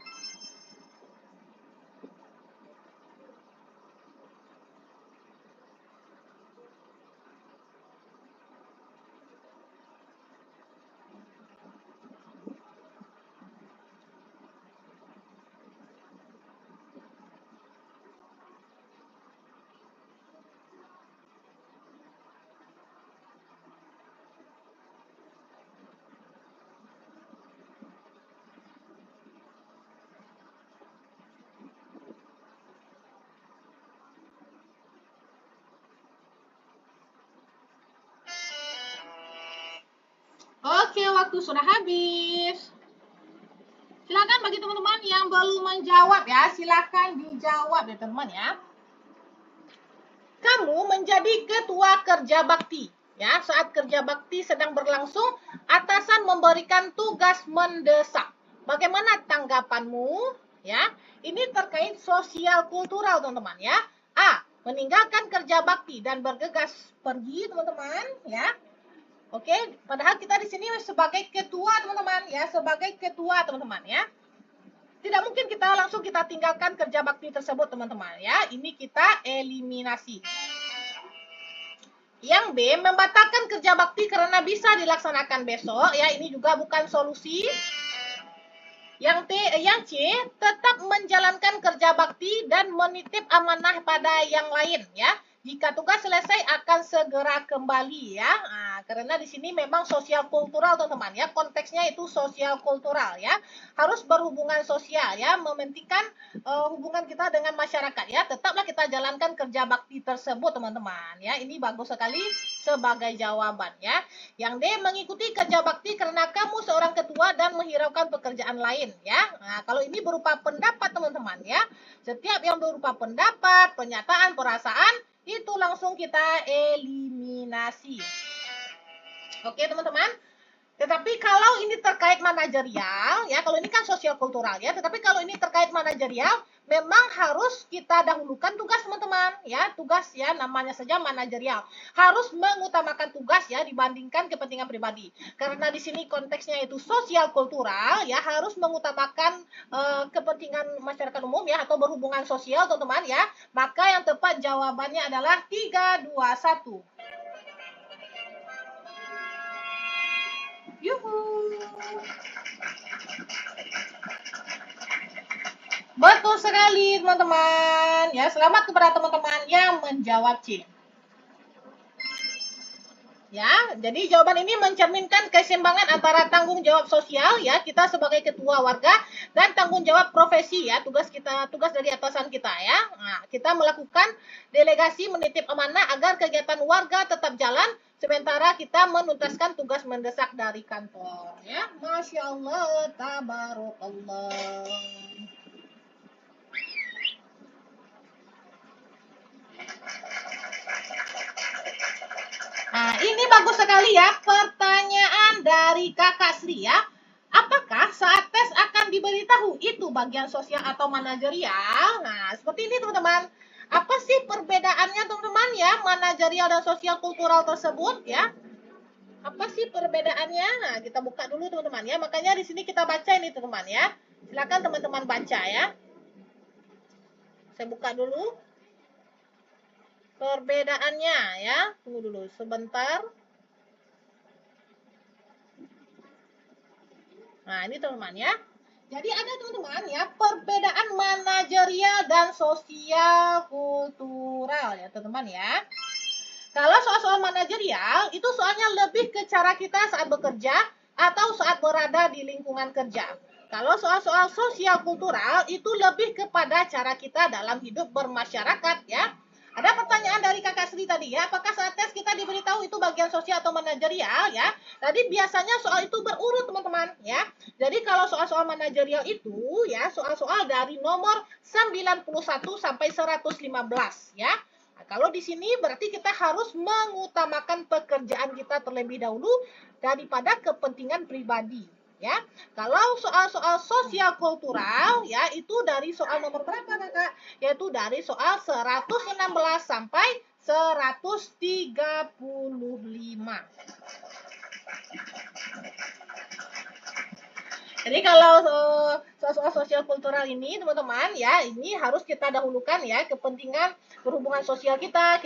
Oke, waktu sudah habis. Silakan bagi teman-teman yang belum menjawab ya, silakan dijawab ya teman-teman ya. Kamu menjadi ketua kerja bakti ya, saat kerja bakti sedang berlangsung, atasan memberikan tugas mendesak. Bagaimana tanggapanmu? Ya, ini terkait sosial kultural teman-teman ya. A. Meninggalkan kerja bakti dan bergegas pergi teman-teman ya. Oke, padahal kita di sini sebagai ketua teman-teman ya, sebagai ketua teman-teman ya. Tidak mungkin kita langsung kita tinggalkan kerja bakti tersebut teman-teman ya. Ini kita eliminasi. Yang B, membatalkan kerja bakti karena bisa dilaksanakan besok ya, ini juga bukan solusi. Yang C, tetap menjalankan kerja bakti dan menitip amanah pada yang lain ya. Jika tugas selesai akan segera kembali ya. Nah, karena di sini memang sosial kultural teman-teman ya. Konteksnya itu sosial kultural ya. Harus berhubungan sosial ya, mementingkan hubungan kita dengan masyarakat ya. Tetaplah kita jalankan kerja bakti tersebut teman-teman ya. Ini bagus sekali sebagai jawaban ya. Yang D, mengikuti kerja bakti karena kamu seorang ketua dan menghiraukan pekerjaan lain ya. Nah, kalau ini berupa pendapat teman-teman ya. Setiap yang berupa pendapat, pernyataan, perasaan itu langsung kita eliminasi. Oke teman-teman. Tetapi kalau ini terkait manajerial, ya kalau ini kan sosial kultural ya, tetapi kalau ini terkait manajerial, memang harus kita dahulukan tugas teman-teman, ya tugas ya namanya saja manajerial, harus mengutamakan tugas ya dibandingkan kepentingan pribadi. Karena di sini konteksnya itu sosial kultural, ya harus mengutamakan kepentingan masyarakat umum ya atau berhubungan sosial teman-teman ya. Maka yang tepat jawabannya adalah 3, 2, 1. Yuhu. Betul sekali teman-teman. Ya, selamat kepada teman-teman yang menjawab C. Ya, jadi jawaban ini mencerminkan keseimbangan antara tanggung jawab sosial ya kita sebagai ketua warga dan tanggung jawab profesi ya tugas dari atasan kita ya. Nah, kita melakukan delegasi menitip amanah agar kegiatan warga tetap jalan sementara kita menuntaskan tugas mendesak dari kantor ya. Masya Allah, tabarakallah. Nah, ini bagus sekali ya pertanyaan dari Kakak Sri ya. Apakah saat tes akan diberitahu itu bagian sosial atau manajerial? Nah, seperti ini teman-teman. Apa sih perbedaannya teman-teman ya manajerial dan sosial kultural tersebut ya? Apa sih perbedaannya? Nah, kita buka dulu teman-teman ya. Makanya di sini kita baca ini teman-teman ya. Silakan teman-teman baca ya. Saya buka dulu perbedaannya ya. Tunggu dulu sebentar. Nah, ini teman-teman ya. Jadi ada teman-teman ya perbedaan manajerial dan sosial kultural ya teman-teman ya. Kalau soal-soal manajerial itu soalnya lebih ke cara kita saat bekerja atau saat berada di lingkungan kerja. Kalau soal-soal sosial kultural itu lebih kepada cara kita dalam hidup bermasyarakat ya. Ada pertanyaan dari Kakak Sri tadi ya, apakah saat tes kita diberitahu itu bagian sosial atau manajerial ya? Tadi biasanya soal itu berurut teman-teman ya. Jadi kalau soal-soal manajerial itu ya, soal-soal dari nomor 91 sampai 115 ya. Nah, kalau di sini berarti kita harus mengutamakan pekerjaan kita terlebih dahulu daripada kepentingan pribadi. Ya, kalau soal-soal sosial kultural ya itu dari soal nomor berapa kakak? Yaitu dari soal 116 sampai 135. Jadi kalau soal sosial kultural ini teman-teman ya ini harus kita dahulukan ya kepentingan berhubungan sosial kita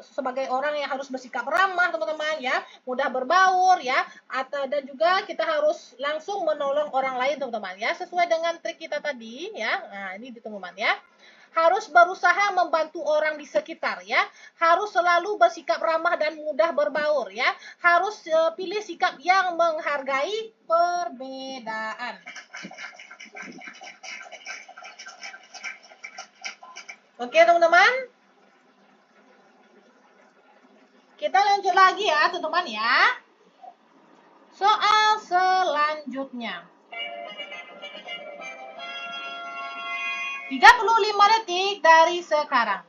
sebagai orang yang harus bersikap ramah teman-teman ya mudah berbaur ya atau dan juga kita harus langsung menolong orang lain teman-teman ya sesuai dengan trik kita tadi ya. Nah ini teman-teman ya harus berusaha membantu orang di sekitar ya, harus selalu bersikap ramah dan mudah berbaur ya, harus pilih sikap yang menghargai perbedaan. Oke teman-teman, kita lanjut lagi ya teman-teman ya. Soal selanjutnya. 35 detik dari sekarang.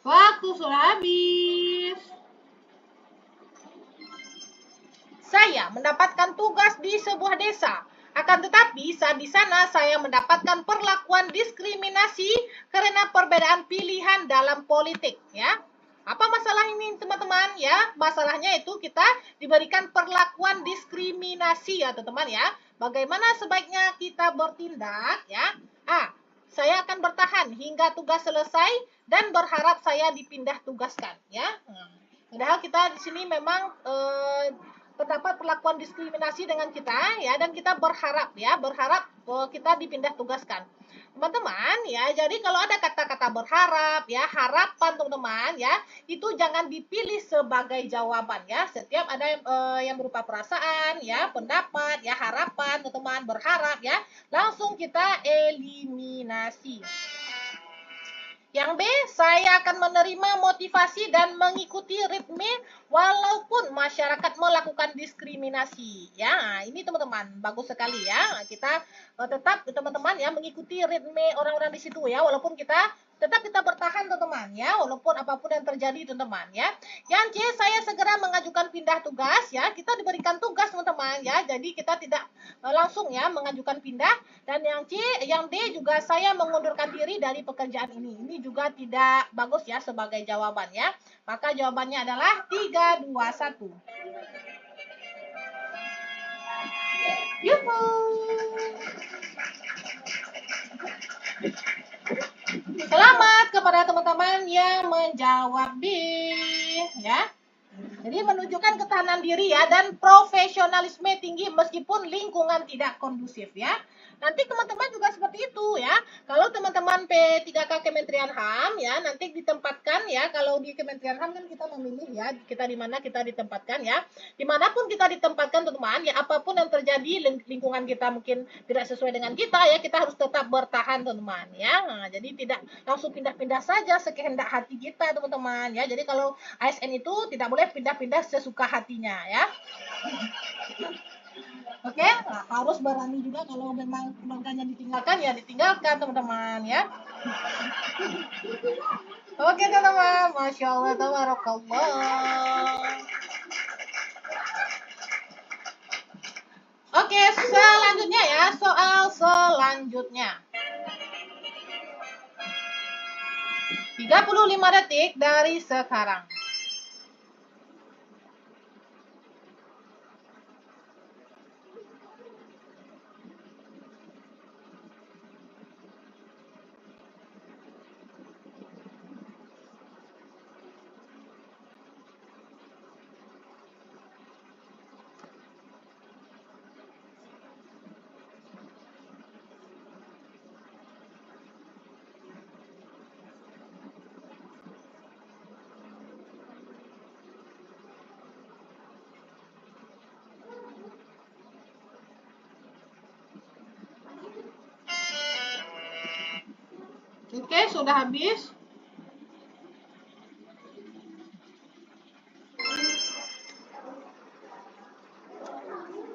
Waktu sudah habis. Saya mendapatkan tugas di sebuah desa. Akan tetapi saat di sana saya mendapatkan perlakuan diskriminasi karena perbedaan pilihan dalam politik ya. Apa masalah ini teman-teman ya? Masalahnya itu kita diberikan perlakuan diskriminasi ya teman-teman ya. Bagaimana sebaiknya kita bertindak ya? Saya akan bertahan hingga tugas selesai dan berharap saya dipindah tugaskan ya. Padahal kita di sini memang terdapat perlakuan diskriminasi dengan kita ya dan kita berharap kita dipindah tugaskan. Teman-teman ya, jadi kalau ada kata-kata berharap ya, harapan teman-teman ya, itu jangan dipilih sebagai jawaban ya. Setiap ada yang berupa perasaan ya, pendapat ya, harapan teman-teman berharap ya, langsung kita eliminasi. Yang B, saya akan menerima motivasi dan mengikuti ritme walaupun masyarakat melakukan diskriminasi. Ya, ini teman-teman bagus sekali ya. Kita tetap teman-teman ya mengikuti ritme orang-orang di situ ya, walaupun kita bertahan teman-teman ya, walaupun apapun yang terjadi teman-teman ya. Yang C, saya segera mengajukan pindah tugas ya. Kita diberikan tugas teman-teman ya, jadi kita tidak langsung ya mengajukan pindah. Dan yang D juga saya mengundurkan diri dari pekerjaan ini. Ini juga tidak bagus ya sebagai jawaban ya. Maka jawabannya adalah 3, 2, 1. Yuhu. Selamat kepada teman-teman yang menjawab B ya. Jadi menunjukkan ketahanan diri ya dan profesionalisme tinggi meskipun lingkungan tidak kondusif ya. Nanti teman-teman juga seperti itu ya. Kalau teman-teman P3K Kementerian HAM ya nanti ditempatkan ya. Kalau di Kementerian HAM kan kita memilih ya kita di mana kita ditempatkan ya. Dimanapun kita ditempatkan teman-teman ya apapun yang terjadi lingkungan kita mungkin tidak sesuai dengan kita ya kita harus tetap bertahan teman-teman ya. Nah, jadi tidak langsung pindah-pindah saja sekehendak hati kita teman-teman ya. Jadi kalau ASN itu tidak boleh pindah-pindah sesuka hatinya ya. Oke, nah, harus berani juga kalau memang keluarganya ditinggalkan ya ditinggalkan teman-teman ya. Oke teman-teman, masya Allah, tabarakallah. Oke, selanjutnya ya, soal selanjutnya. 35 detik dari sekarang. Oke, sudah habis.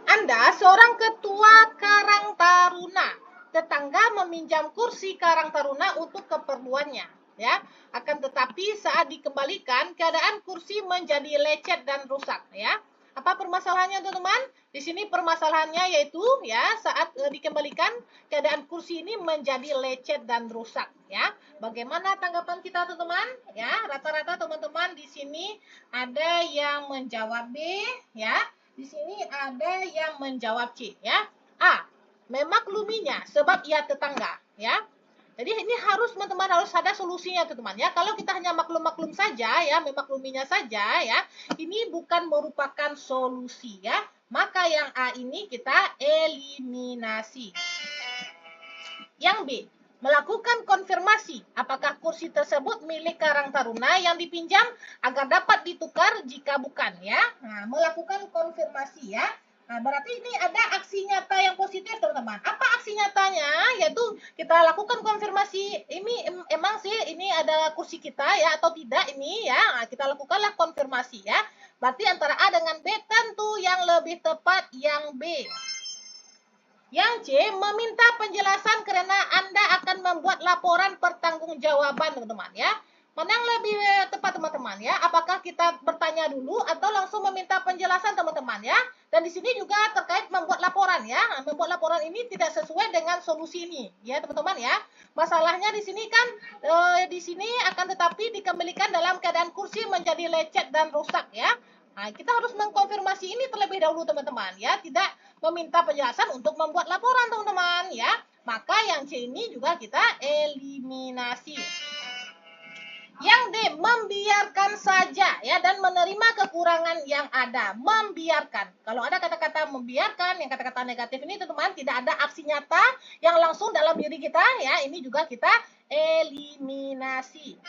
Anda seorang ketua Karang Taruna. Tetangga meminjam kursi Karang Taruna untuk keperluannya, ya. Akan tetapi saat dikembalikan, keadaan kursi menjadi lecet dan rusak, ya. Apa permasalahannya, teman-teman? Di sini permasalahannya yaitu ya saat dikembalikan keadaan kursi ini menjadi lecet dan rusak, ya. Bagaimana tanggapan kita, teman-teman? Ya, rata-rata teman-teman di sini ada yang menjawab B, ya. Di sini ada yang menjawab C, ya. A. Memakluminya sebab ia tetangga, ya. Jadi ini harus teman-teman harus ada solusinya teman-teman ya. Kalau kita hanya maklum-maklum saja ya, memakluminya saja ya, ini bukan merupakan solusi ya. Maka yang A ini kita eliminasi. Yang B, melakukan konfirmasi apakah kursi tersebut milik Karang Taruna yang dipinjam agar dapat ditukar jika bukan ya. Nah, melakukan konfirmasi ya. Nah, berarti ini ada aksi nyata yang positif teman-teman. Apa aksi nyatanya? Yaitu kita lakukan konfirmasi ini emang sih ini ada kursi kita ya atau tidak ini ya. Nah, kita lakukanlah konfirmasi ya. Berarti antara A dengan B tentu yang lebih tepat yang B. Yang C, meminta penjelasan karena Anda akan membuat laporan pertanggungjawaban, teman-teman ya. Mana yang lebih tepat, teman-teman ya? Apakah kita bertanya dulu atau langsung meminta penjelasan, teman-teman ya? Dan di sini juga terkait membuat laporan ya. Membuat laporan ini tidak sesuai dengan solusi ini, ya, teman-teman ya. Masalahnya di sini kan di sini akan tetapi dikembalikan dalam keadaan kursi menjadi lecet dan rusak ya. Nah, kita harus mengkonfirmasi ini terlebih dahulu teman-teman ya, tidak meminta penjelasan untuk membuat laporan teman-teman ya. Maka yang C ini juga kita eliminasi. Yang D, membiarkan saja ya dan menerima kekurangan yang ada. Membiarkan. Kalau ada kata-kata membiarkan, yang kata-kata negatif ini teman-teman tidak ada aksi nyata yang langsung dalam diri kita ya. Ini juga kita eliminasi.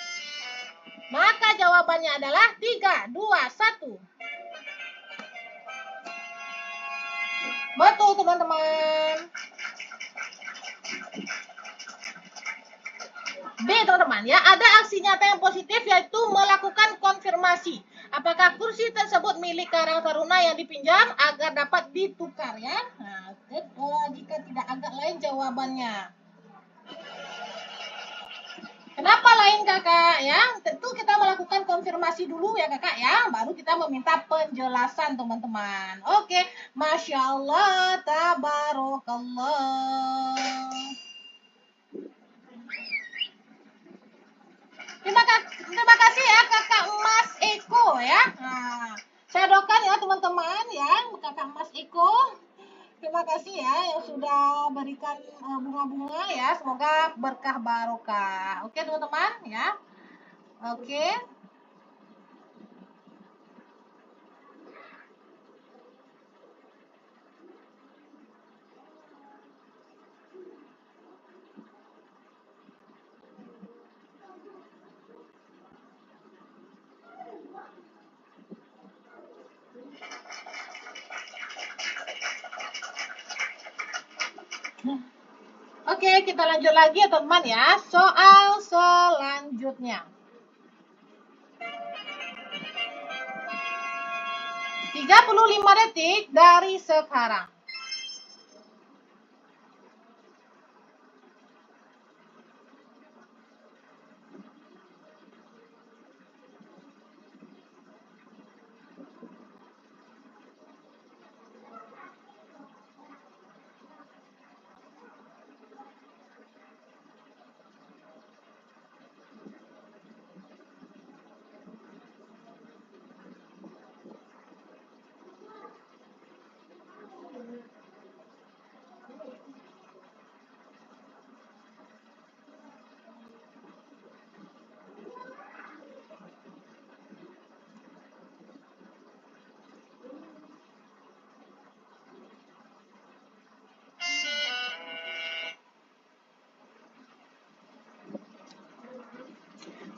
Maka jawabannya adalah 3, 2, 1. Betul teman-teman. B teman-teman ya, ada aksi nyata yang positif yaitu melakukan konfirmasi apakah kursi tersebut milik Karang Taruna yang dipinjam agar dapat ditukar ya. Nah, jika tidak agak lain jawabannya. Kenapa lain kakak ya? Tentu kita melakukan konfirmasi dulu ya kakak ya, baru kita meminta penjelasan teman-teman. Oke, masya Allah, tabarakallah. Terima kasih ya kakak Mas Eko ya. Nah, saya doakan ya teman-teman ya kakak Mas Eko. Terima kasih ya yang sudah berikan bunga-bunga ya. Semoga berkah barokah. Oke teman-teman ya. Oke. Oke, kita lanjut lagi ya teman ya. Soal selanjutnya. 35 detik dari sekarang.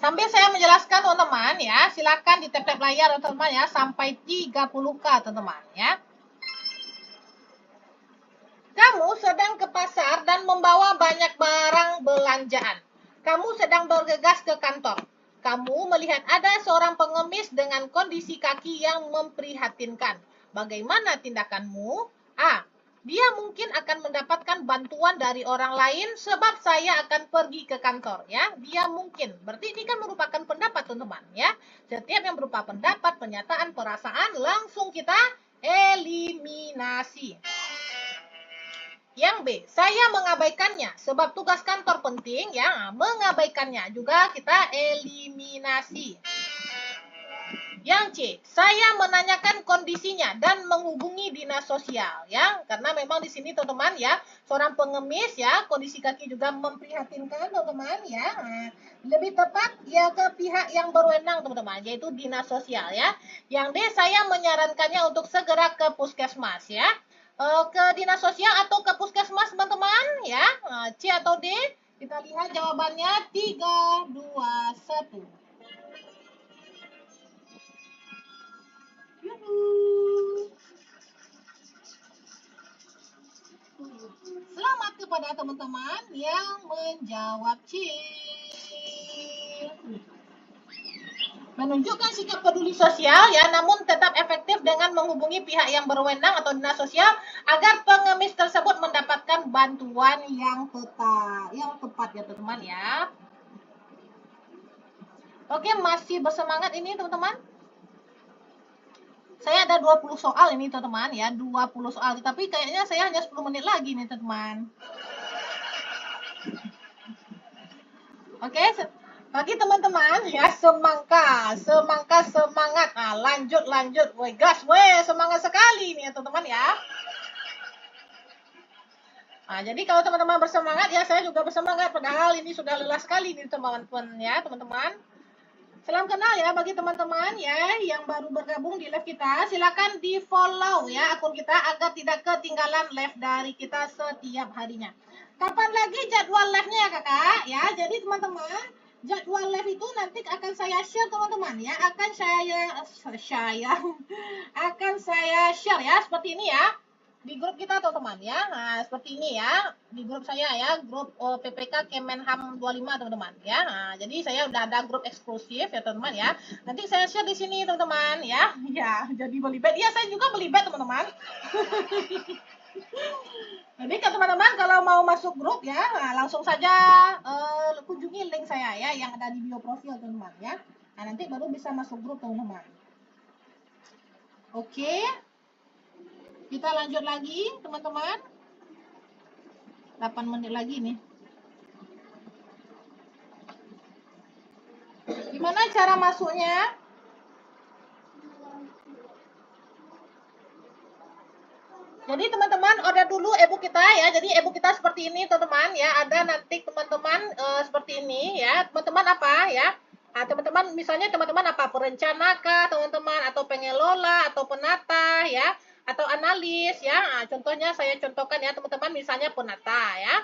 Sambil saya menjelaskan teman-teman ya, silakan di tap-tap layar teman-teman ya sampai 30K teman-teman ya. Kamu sedang ke pasar dan membawa banyak barang belanjaan. Kamu sedang bergegas ke kantor. Kamu melihat ada seorang pengemis dengan kondisi kaki yang memprihatinkan. Bagaimana tindakanmu? A. Dia mungkin akan mendapatkan bantuan dari orang lain sebab saya akan pergi ke kantor ya. Dia mungkin. Berarti ini kan merupakan pendapat teman-teman ya. Setiap yang berupa pendapat, pernyataan, perasaan langsung kita eliminasi. Yang B, saya mengabaikannya sebab tugas kantor penting ya, mengabaikannya juga kita eliminasi. Yang C, saya menanyakan kondisinya dan menghubungi dinas sosial ya, karena memang di sini teman-teman ya, seorang pengemis ya, kondisi kaki juga memprihatinkan teman-teman ya. Lebih tepat ya ke pihak yang berwenang teman-teman, yaitu dinas sosial ya. Yang D, saya menyarankannya untuk segera ke puskesmas ya. Ke dinas sosial atau ke puskesmas teman-teman ya. C atau D? Kita lihat jawabannya 3, 2, 1. Selamat kepada teman-teman yang menjawab C. Menunjukkan sikap peduli sosial ya, namun tetap efektif dengan menghubungi pihak yang berwenang atau dinas sosial agar pengemis tersebut mendapatkan bantuan yang tepat ya teman-teman ya. Oke, masih bersemangat ini teman-teman. Saya ada 20 soal ini teman-teman ya, 20 soal, tapi kayaknya saya hanya 10 menit lagi nih teman-teman. Oke, bagi teman-teman ya, semangat. Lanjut. Woi, gas, semangat sekali nih ya teman-teman ya. Jadi kalau teman-teman bersemangat ya, saya juga bersemangat, padahal ini sudah lelah sekali nih teman-teman ya, teman-teman. Salam kenal ya bagi teman-teman ya yang baru bergabung di live kita. Silakan di-follow ya akun kita agar tidak ketinggalan live dari kita setiap harinya. Kapan lagi jadwal live-nya ya kakak? Ya, jadi teman-teman, jadwal live itu nanti akan saya share teman-teman ya. Akan saya share ya seperti ini ya. Di grup kita teman-teman ya. Nah, seperti ini ya. Di grup saya ya, grup PPK Kemenham 25 teman-teman ya. Nah, jadi saya udah ada grup eksklusif ya teman-teman ya. Nanti saya share di sini teman-teman ya. Ya, jadi belibet. Iya, saya juga belibet teman-teman. Jadi teman-teman kalau mau masuk grup ya, langsung saja kunjungi link saya ya yang ada di bio profil teman-teman ya. Nah, nanti baru bisa masuk grup teman-teman. Oke. Kita lanjut lagi teman-teman. 8 menit lagi nih. Gimana cara masuknya? Jadi teman-teman order dulu e-book kita ya. Jadi e-book kita seperti ini teman-teman ya. Ada nanti teman-teman seperti ini ya. Teman-teman apa ya? Teman-teman misalnya teman-teman apa? Perencana kah teman-teman, atau pengelola atau penata ya, atau analis ya. Contohnya saya contohkan ya teman-teman, misalnya penata ya.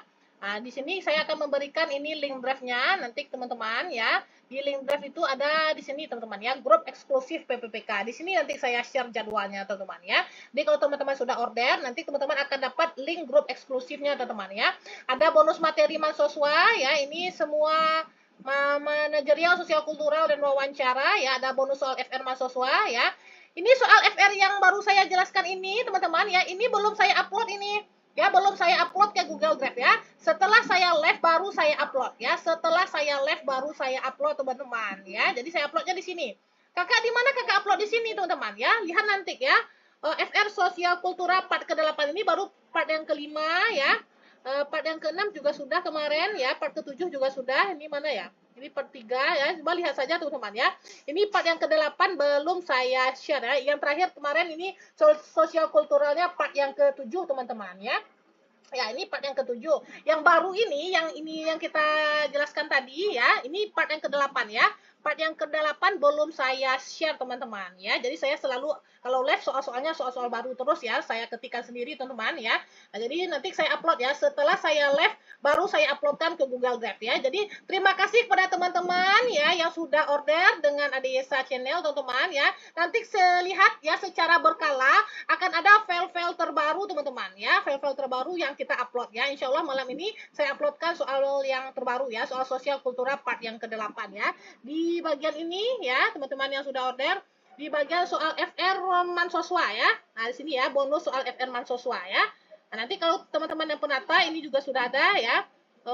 Di sini saya akan memberikan ini link drive-nya nanti teman-teman ya. Di link drive itu ada di sini teman-teman ya, grup eksklusif PPPK. Di sini nanti saya share jadwalnya teman-teman ya. Jadi kalau teman-teman sudah order, nanti teman-teman akan dapat link grup eksklusifnya teman-teman ya. Ada bonus materi mahasiswa ya, ini semua manajerial, sosial kultural dan wawancara ya. Ada bonus soal FR mahasiswa ya. Ini soal FR yang baru saya jelaskan ini teman-teman ya. Ini belum saya upload ini. Ya, belum saya upload ke Google Drive ya. Setelah saya live baru saya upload ya. Setelah saya live baru saya upload teman-teman ya. Jadi saya uploadnya di sini. Kakak di mana kakak upload di sini teman-teman ya. Lihat nanti ya. FR Sosial Kultural part ke-8 ini baru part yang kelima ya. Part yang ke-6 juga sudah kemarin ya. Part ke-7 juga sudah. Ini mana ya? Ini part 3 ya. Coba lihat saja teman-teman ya. Ini part yang ke-8 belum saya share ya. Yang terakhir kemarin ini sosial kulturalnya part yang ke-7 teman-teman ya. Ya, ini part yang ke-7. Yang baru ini yang kita jelaskan tadi ya, ini part yang ke-8 ya. part yang ke-8 belum saya share teman-teman ya. Jadi saya selalu kalau live soal-soalnya soal-soal baru terus ya, saya ketikkan sendiri teman-teman ya. Nah, jadi nanti saya upload ya, setelah saya live baru saya uploadkan ke Google Drive ya. Jadi terima kasih kepada teman-teman ya yang sudah order dengan Adeyesa Channel teman-teman ya. Nanti saya lihat ya secara berkala akan ada file-file terbaru teman-teman ya, file-file terbaru yang kita upload ya. Insya Allah malam ini saya uploadkan soal yang terbaru ya, soal sosial kultura part yang ke-8 ya. Di bagian ini ya teman-teman yang sudah order, di bagian soal FR Mansoswa ya. Nah, di sini ya bonus soal FR Mansoswa ya. Nah, nanti kalau teman-teman yang penata ini juga sudah ada ya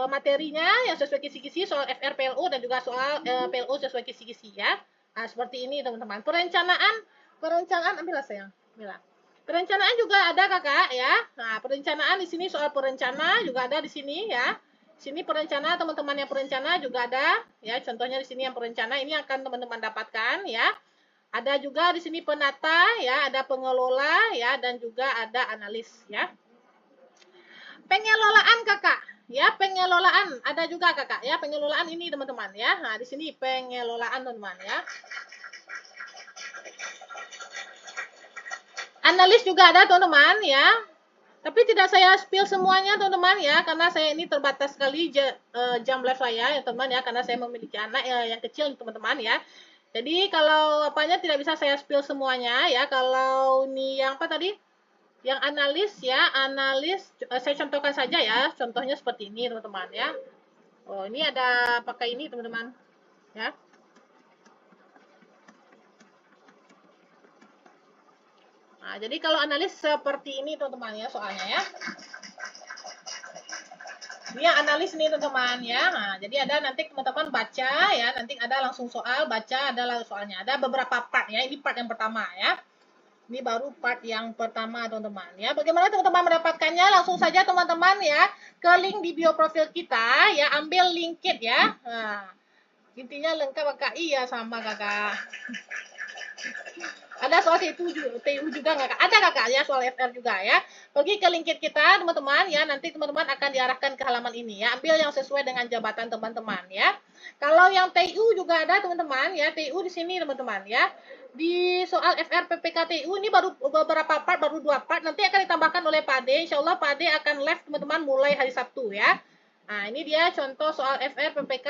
materinya yang sesuai kisi-kisi soal FR PLO dan juga soal PLO sesuai kisi-kisi ya. Nah, seperti ini teman-teman. Perencanaan ambillah sayang. Ambillah. Perencanaan juga ada Kakak ya. Nah, perencanaan di sini soal perencana juga ada di sini ya. Sini perencana, teman-teman yang perencana juga ada ya. Contohnya di sini yang perencana ini akan teman-teman dapatkan ya. Ada juga di sini penata ya, ada pengelola ya, dan juga ada analis ya. Pengelolaan Kakak, ya pengelolaan ada juga Kakak ya, pengelolaan ini teman-teman ya. Nah, di sini pengelolaan teman-teman ya. Analis juga ada teman-teman ya. Tapi tidak saya spill semuanya teman-teman ya, karena saya ini terbatas sekali jam live saya ya teman-teman ya, karena saya memiliki anak yang kecil teman-teman ya. Jadi kalau apanya tidak bisa saya spill semuanya ya. Kalau ini yang apa tadi? Yang analis ya, saya contohkan saja ya. Contohnya seperti ini teman-teman ya. Oh, ini ada pakai ini teman-teman ya. Nah, jadi kalau analis seperti ini teman-teman ya soalnya ya. Ini yang analis nih teman-teman ya. Nah, jadi ada nanti teman-teman baca ya, nanti ada langsung soal, baca ada langsung soalnya. Ada beberapa part ya. Ini part yang pertama ya. Ini baru part yang pertama teman-teman ya. Bagaimana teman-teman mendapatkannya? Langsung saja teman-teman ya ke link di bio profil kita ya, ambil link kit ya. Nah, intinya lengkap Kakak. Iya sama Kakak. Ada soal TU juga nggak Kak? Ada Kakak ya, soal FR juga ya. Pergi ke link kita teman-teman ya, nanti teman-teman akan diarahkan ke halaman ini ya. Ambil yang sesuai dengan jabatan teman-teman ya. Kalau yang TU juga ada teman-teman ya, TU di sini teman-teman ya. Di soal FR PPK TU ini baru beberapa part, baru 2 part, nanti akan ditambahkan oleh Pak Ade. Insya Allah Pak Ade akan live teman-teman mulai hari Sabtu ya. Nah, ini dia contoh soal FR PPK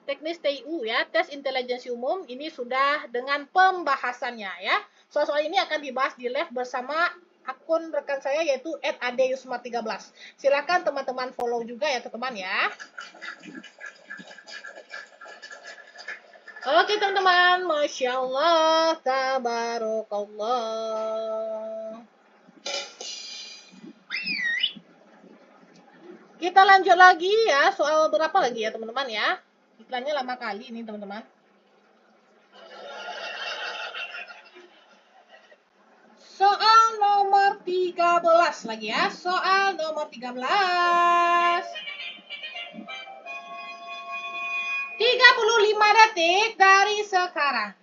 teknis TIU ya, tes intelijensi umum, ini sudah dengan pembahasannya ya. Soal-soal ini akan dibahas di live bersama akun rekan saya yaitu @adeyusma13. Silakan teman-teman follow juga ya teman-teman ya. Oke teman-teman, Masya Allah, tabarakallah. Kita lanjut lagi ya, soal berapa lagi ya teman-teman ya. Iklannya lama kali ini teman-teman. Soal nomor 13 lagi ya. Soal nomor 13. 35 detik dari sekarang.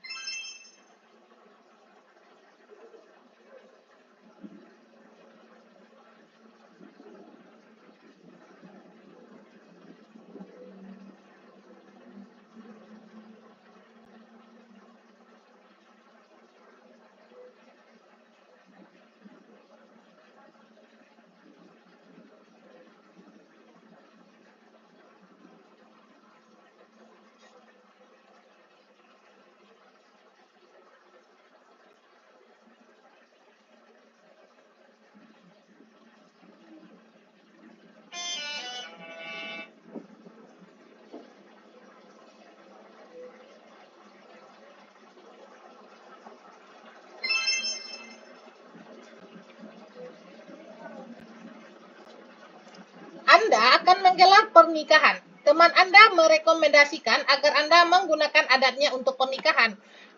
Anda akan menggelar pernikahan. Teman Anda merekomendasikan agar Anda menggunakan adatnya untuk pernikahan.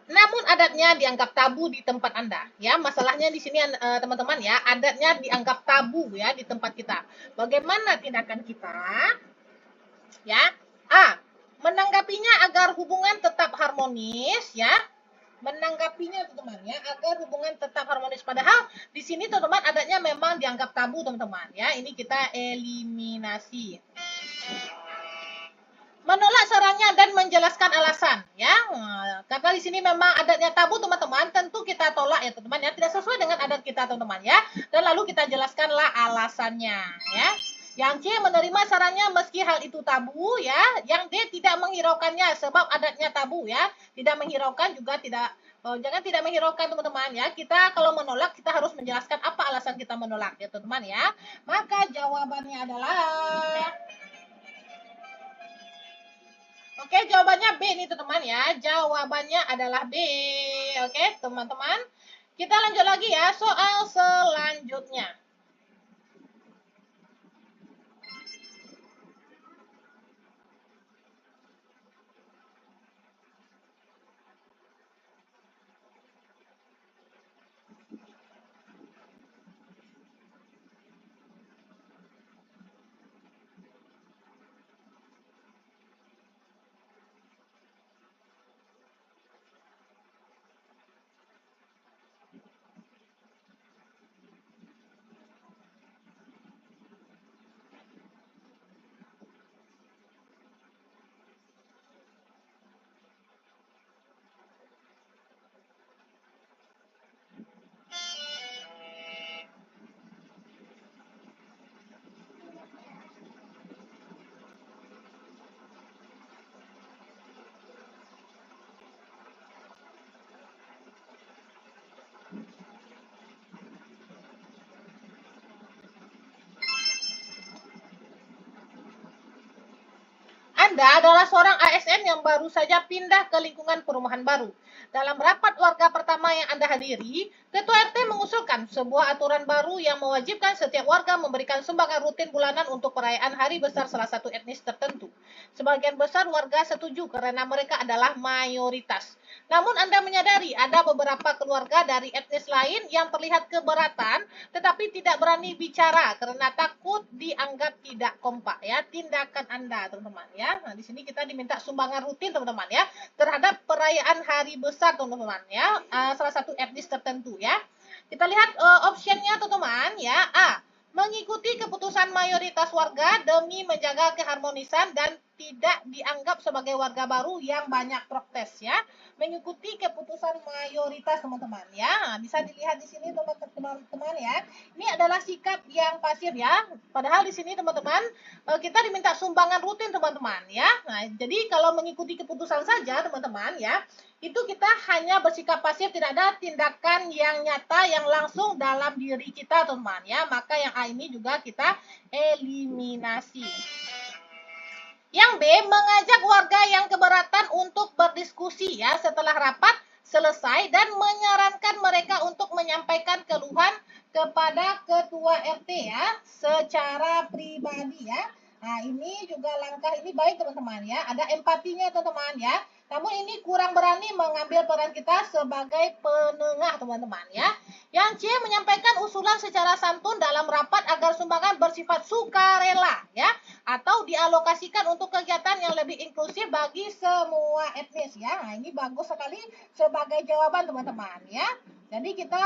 Namun adatnya dianggap tabu di tempat Anda. Ya, masalahnya di sini teman-teman ya, adatnya dianggap tabu ya di tempat kita. Bagaimana tindakan kita? Ya. A. Menanggapinya agar hubungan tetap harmonis ya. Menanggapinya teman-teman ya, agar hubungan tetap harmonis, padahal di sini teman-teman adatnya memang dianggap tabu teman-teman ya. Ini kita eliminasi. Menolak sarannya dan menjelaskan alasan ya. Karena di sini memang adatnya tabu teman-teman, tentu kita tolak ya teman-teman ya, tidak sesuai dengan adat kita teman-teman ya. Dan lalu kita jelaskanlah alasannya ya. Yang C menerima sarannya meski hal itu tabu ya. Yang D tidak menghiraukannya sebab adatnya tabu ya. Tidak menghiraukan juga tidak jangan tidak menghiraukan teman-teman ya. Kita kalau menolak kita harus menjelaskan apa alasan kita menolak ya teman-teman ya. Maka jawabannya adalah Oke, jawabannya B nih teman-teman ya. Jawabannya adalah B. Oke, teman-teman. Kita lanjut lagi ya soal selanjutnya. Anda adalah seorang ASN yang baru saja pindah ke lingkungan perumahan baru. Dalam rapat warga pertama yang Anda hadiri, Ketua RT mengusulkan sebuah aturan baru yang mewajibkan setiap warga memberikan sumbangan rutin bulanan untuk perayaan hari besar salah satu etnis tertentu. Sebagian besar warga setuju karena mereka adalah mayoritas. Namun Anda menyadari ada beberapa keluarga dari etnis lain yang terlihat keberatan tetapi tidak berani bicara karena takut dianggap tidak kompak ya tindakan Anda teman-teman ya. Nah, di sini kita diminta sumbangan rutin teman-teman ya terhadap perayaan hari besar teman-teman ya salah satu etnis tertentu ya. Kita lihat optionnya teman-teman ya. A. Mengikuti keputusan mayoritas warga demi menjaga keharmonisan dan tidak dianggap sebagai warga baru yang banyak protes ya. Mengikuti keputusan mayoritas teman-teman ya. Nah, bisa dilihat di sini teman-teman ya. Ini adalah sikap yang pasif ya. Padahal di sini teman-teman kita diminta sumbangan rutin teman-teman ya. Nah, jadi kalau mengikuti keputusan saja teman-teman ya, itu kita hanya bersikap pasif, tidak ada tindakan yang nyata yang langsung dalam diri kita teman-teman ya. Maka yang A ini juga kita eliminasi. Yang B, mengajak warga yang keberatan untuk berdiskusi ya setelah rapat selesai dan menyarankan mereka untuk menyampaikan keluhan kepada ketua RT ya secara pribadi ya. Nah, ini juga langkah ini baik teman-teman ya. Ada empatinya teman-teman ya. Namun ini kurang berani mengambil peran kita sebagai penengah teman-teman ya. Yang C, menyampaikan usulan secara santun dalam rapat agar sumbangan bersifat sukarela ya atau dialokasikan untuk kegiatan yang lebih inklusif bagi semua etnis ya. Nah, ini bagus sekali sebagai jawaban teman-teman ya. Jadi kita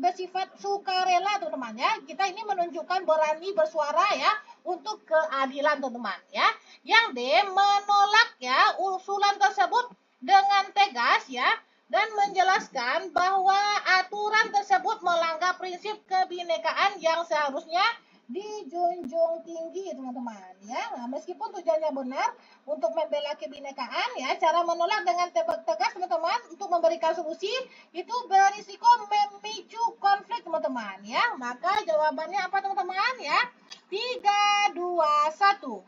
bersifat sukarela teman-teman ya. Kita ini menunjukkan berani bersuara ya untuk keadilan teman-teman ya. Yang D, menolak ya usulan tersebut dengan tegas ya dan menjelaskan bahwa aturan tersebut melanggar prinsip kebinekaan yang seharusnya dijunjung tinggi teman-teman ya. Nah, meskipun tujuannya benar untuk membela kebinekaan ya, cara menolak dengan tegas teman-teman untuk memberikan solusi itu berisiko memicu konflik teman-teman ya. Maka jawabannya apa teman-teman ya? 3, 2, 1.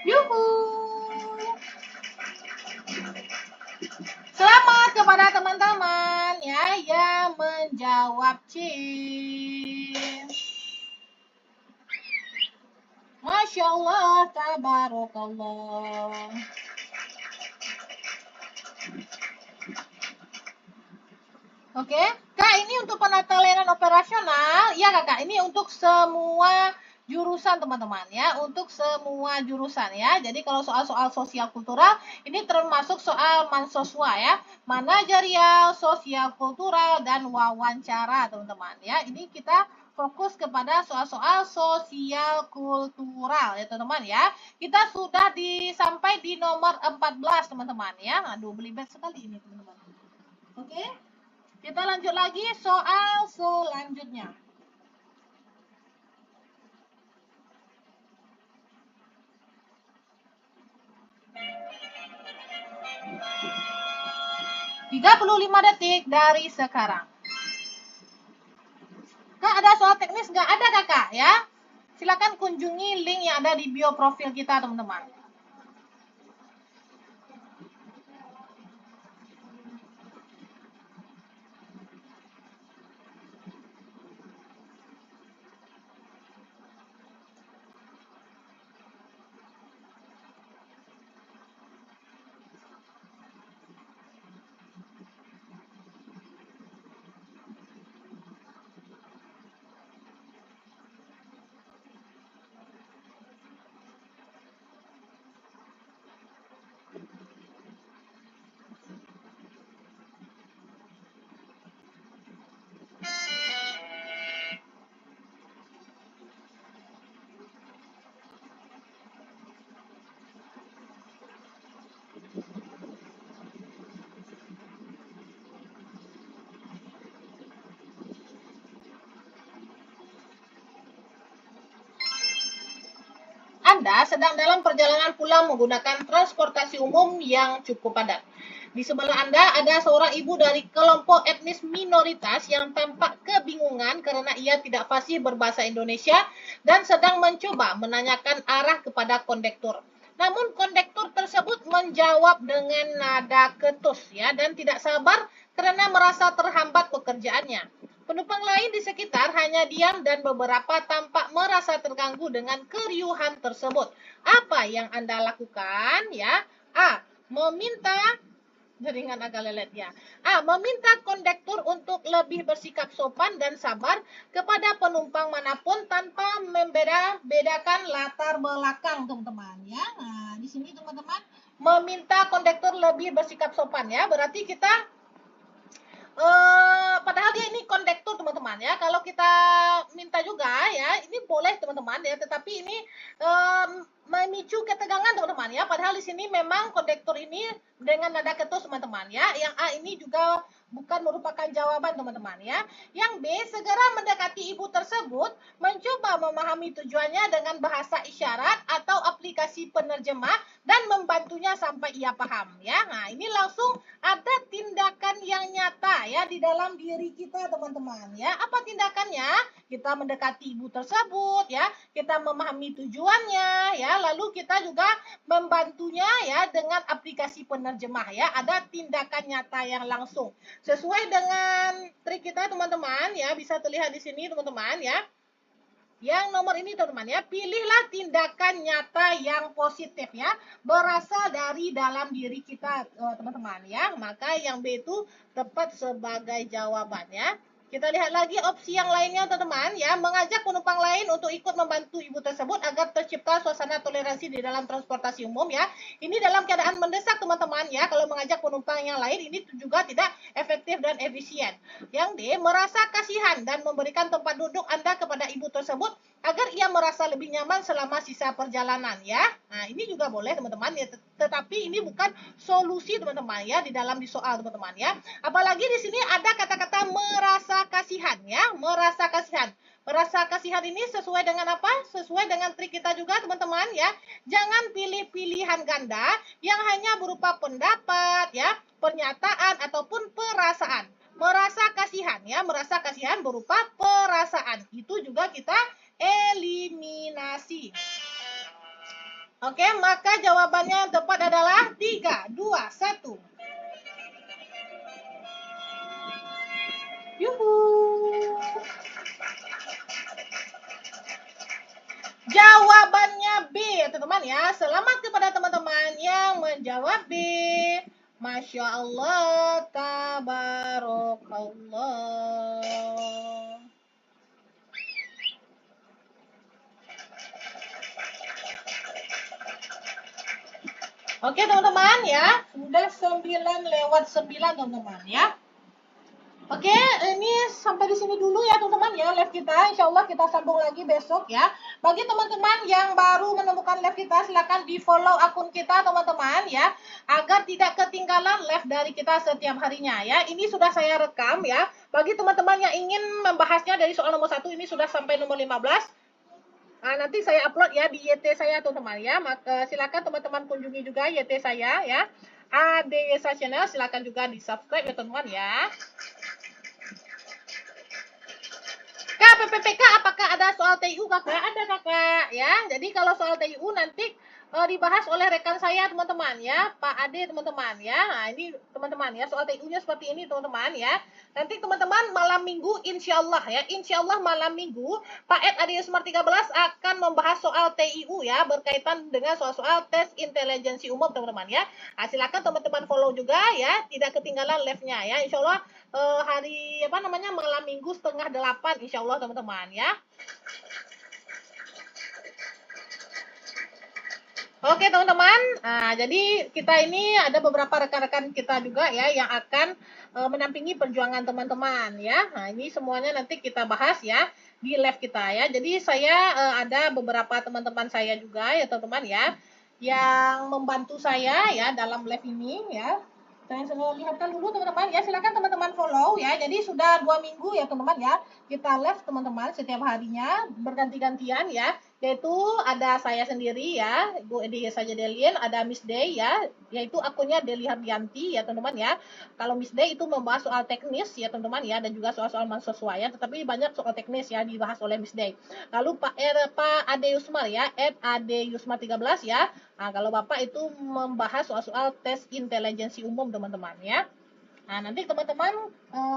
Yuhu. Selamat kepada teman-teman ya yang menjawab C. Masya Allah, tabarakallah. Oke, Kak, ini untuk penata layanan operasional. Ya, Kakak, ini untuk semua jurusan teman-teman ya, untuk semua jurusan ya. Jadi kalau soal-soal sosial kultural ini termasuk soal mansoswa ya, manajerial, sosial kultural dan wawancara teman-teman ya. Ini kita fokus kepada soal-soal sosial kultural ya teman-teman ya. Kita sudah sampai di nomor 14 teman-teman ya. Aduh, belibet sekali ini teman-teman. Oke. Kita lanjut lagi soal selanjutnya. Tiga puluh lima detik dari sekarang. Kak, ada soal teknis nggak? Ada kakak ya. Silakan kunjungi link yang ada di bio profil kita teman-teman. Anda sedang dalam perjalanan pulang menggunakan transportasi umum yang cukup padat. Di sebelah Anda ada seorang ibu dari kelompok etnis minoritas yang tampak kebingungan karena ia tidak fasih berbahasa Indonesia dan sedang mencoba menanyakan arah kepada kondektur. Namun kondektur tersebut menjawab dengan nada ketus ya dan tidak sabar karena merasa terhambat pekerjaannya. Penumpang lain di sekitar hanya diam dan beberapa tampak merasa terganggu dengan keriuhan tersebut. Apa yang Anda lakukan ya? A. Meminta jaringan agak lelet ya. A. Meminta kondektur untuk lebih bersikap sopan dan sabar kepada penumpang manapun tanpa membedakan latar belakang teman-teman ya. Nah, di sini teman-teman meminta kondektur lebih bersikap sopan ya. Berarti kita padahal dia ini kondektur teman-teman ya. Kalau kita minta juga ya, ini boleh teman-teman ya. Tetapi ini memicu ketegangan teman-teman ya. Padahal di sini memang kondektur ini dengan nada ketus teman-teman ya. Yang A ini juga bukan merupakan jawaban teman-teman ya. Yang B, segera mendekati ibu tersebut, mencoba memahami tujuannya dengan bahasa isyarat atau aplikasi penerjemah dan membantunya sampai ia paham ya. Nah, ini langsung ada tindakan yang nyata ya di dalam diri kita teman-teman ya. Apa tindakannya? Kita mendekati ibu tersebut ya, kita memahami tujuannya ya, lalu kita juga membantunya ya dengan aplikasi penerjemah ya. Ada tindakan nyata yang langsung. Sesuai dengan trik kita teman-teman ya, bisa terlihat di sini teman-teman ya. Yang nomor ini teman-teman ya, pilihlah tindakan nyata yang positif ya, berasal dari dalam diri kita teman-teman ya. Maka yang B itu tepat sebagai jawabannya. Kita lihat lagi opsi yang lainnya teman-teman ya, mengajak penumpang lain untuk ikut membantu ibu tersebut agar tercipta suasana toleransi di dalam transportasi umum ya. Ini dalam keadaan mendesak teman-teman ya, kalau mengajak penumpang yang lain ini juga tidak efektif dan efisien. Yang D, merasa kasihan dan memberikan tempat duduk Anda kepada ibu tersebut agar ia merasa lebih nyaman selama sisa perjalanan ya. Nah, ini juga boleh teman-teman ya, tetapi ini bukan solusi teman-teman ya di dalam di soal teman-teman ya. Apalagi di sini ada kata-kata merasa kasihan ya, merasa kasihan. Merasa kasihan ini sesuai dengan apa? Sesuai dengan trik kita juga teman-teman ya. Jangan pilih pilihan ganda yang hanya berupa pendapat ya, pernyataan ataupun perasaan. Merasa kasihan ya, merasa kasihan berupa perasaan. Itu juga kita eliminasi. Oke, maka jawabannya yang tepat adalah 3, 2, 1. Yuhu. Jawabannya B ya teman-teman ya. Selamat kepada teman-teman yang menjawab B. Masya Allah, tabarakallah. Oke teman-teman ya, sudah 9 lewat 9 teman-teman ya. Oke, ini sampai di sini dulu ya teman-teman ya live kita. Insya Allah kita sambung lagi besok ya. Bagi teman-teman yang baru menemukan live kita, silakan di follow akun kita teman-teman ya, agar tidak ketinggalan live dari kita setiap harinya ya. Ini sudah saya rekam ya. Bagi teman-teman yang ingin membahasnya dari soal nomor 1, ini sudah sampai nomor 15. Nah, nanti saya upload ya di YT saya teman-teman ya. Maka silakan teman-teman kunjungi juga YT saya ya. ADYSA Channel, silakan juga di subscribe ya teman-teman ya. Kak, PPPK apakah ada soal TIU kakak? Ada kakak ya. Jadi kalau soal TIU nanti dibahas oleh rekan saya teman-teman ya, Pak Ade teman-teman ya. Nah ini teman-teman ya, soal TIU-nya seperti ini teman-teman ya. Nanti teman-teman malam minggu insya Allah ya, insya Allah malam minggu Pak Ed Ade Smart 13 akan membahas soal TIU ya, berkaitan dengan soal-soal tes intelijensi umum teman-teman ya. Nah, silakan teman-teman follow juga ya, tidak ketinggalan live-nya ya. Insya Allah hari apa namanya malam minggu 7:30 insya Allah teman-teman ya. Oke teman-teman, nah, jadi kita ini ada beberapa rekan-rekan kita juga ya yang akan menampingi perjuangan teman-teman ya. Nah ini semuanya nanti kita bahas ya di live kita ya. Jadi saya ada beberapa teman-teman saya juga ya teman-teman ya yang membantu saya ya dalam live ini ya. Saya lihatkan dulu teman-teman ya, silakan teman-teman follow ya. Jadi sudah 2 minggu ya teman-teman ya kita live teman-teman setiap harinya berganti-gantian ya, yaitu ada saya sendiri ya, Ibu Edi saja Delien, ada Miss Day ya, yaitu akunnya Deli Hardianti ya teman-teman ya. Kalau Miss Day itu membahas soal teknis ya teman-teman ya, dan juga soal-soal mahasiswa ya, tetapi banyak soal teknis ya dibahas oleh Miss Day. Lalu Pak Ade Yusmar ya, Ade Yusmar 13 ya. Nah, kalau Bapak itu membahas soal-soal tes intelijensi umum teman-teman ya. Nah, nanti teman-teman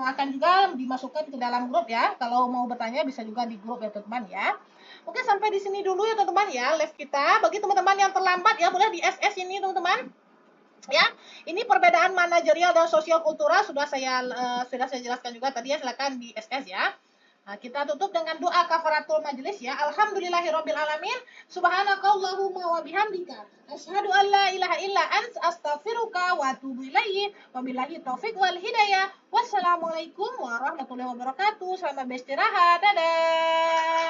akan juga dimasukkan ke dalam grup ya. Kalau mau bertanya bisa juga di grup ya teman-teman ya. Oke, sampai di sini dulu ya teman-teman ya live kita. Bagi teman-teman yang terlambat ya boleh di SS ini teman-teman. Ya, ini perbedaan manajerial dan sosial kultural sudah saya jelaskan juga tadi ya, silakan di SS ya. Nah, kita tutup dengan doa kafaratul majelis ya. Alhamdulillahirabbil alamin. Subhanakallahumma wa bihamdika asyhadu an la ilaha illa anta astaghfiruka wa atubu ilaik. Wabillahi taufik wal hidayah. Wassalamualaikum warahmatullahi wabarakatuh. Selamat beristirahat. Dadah.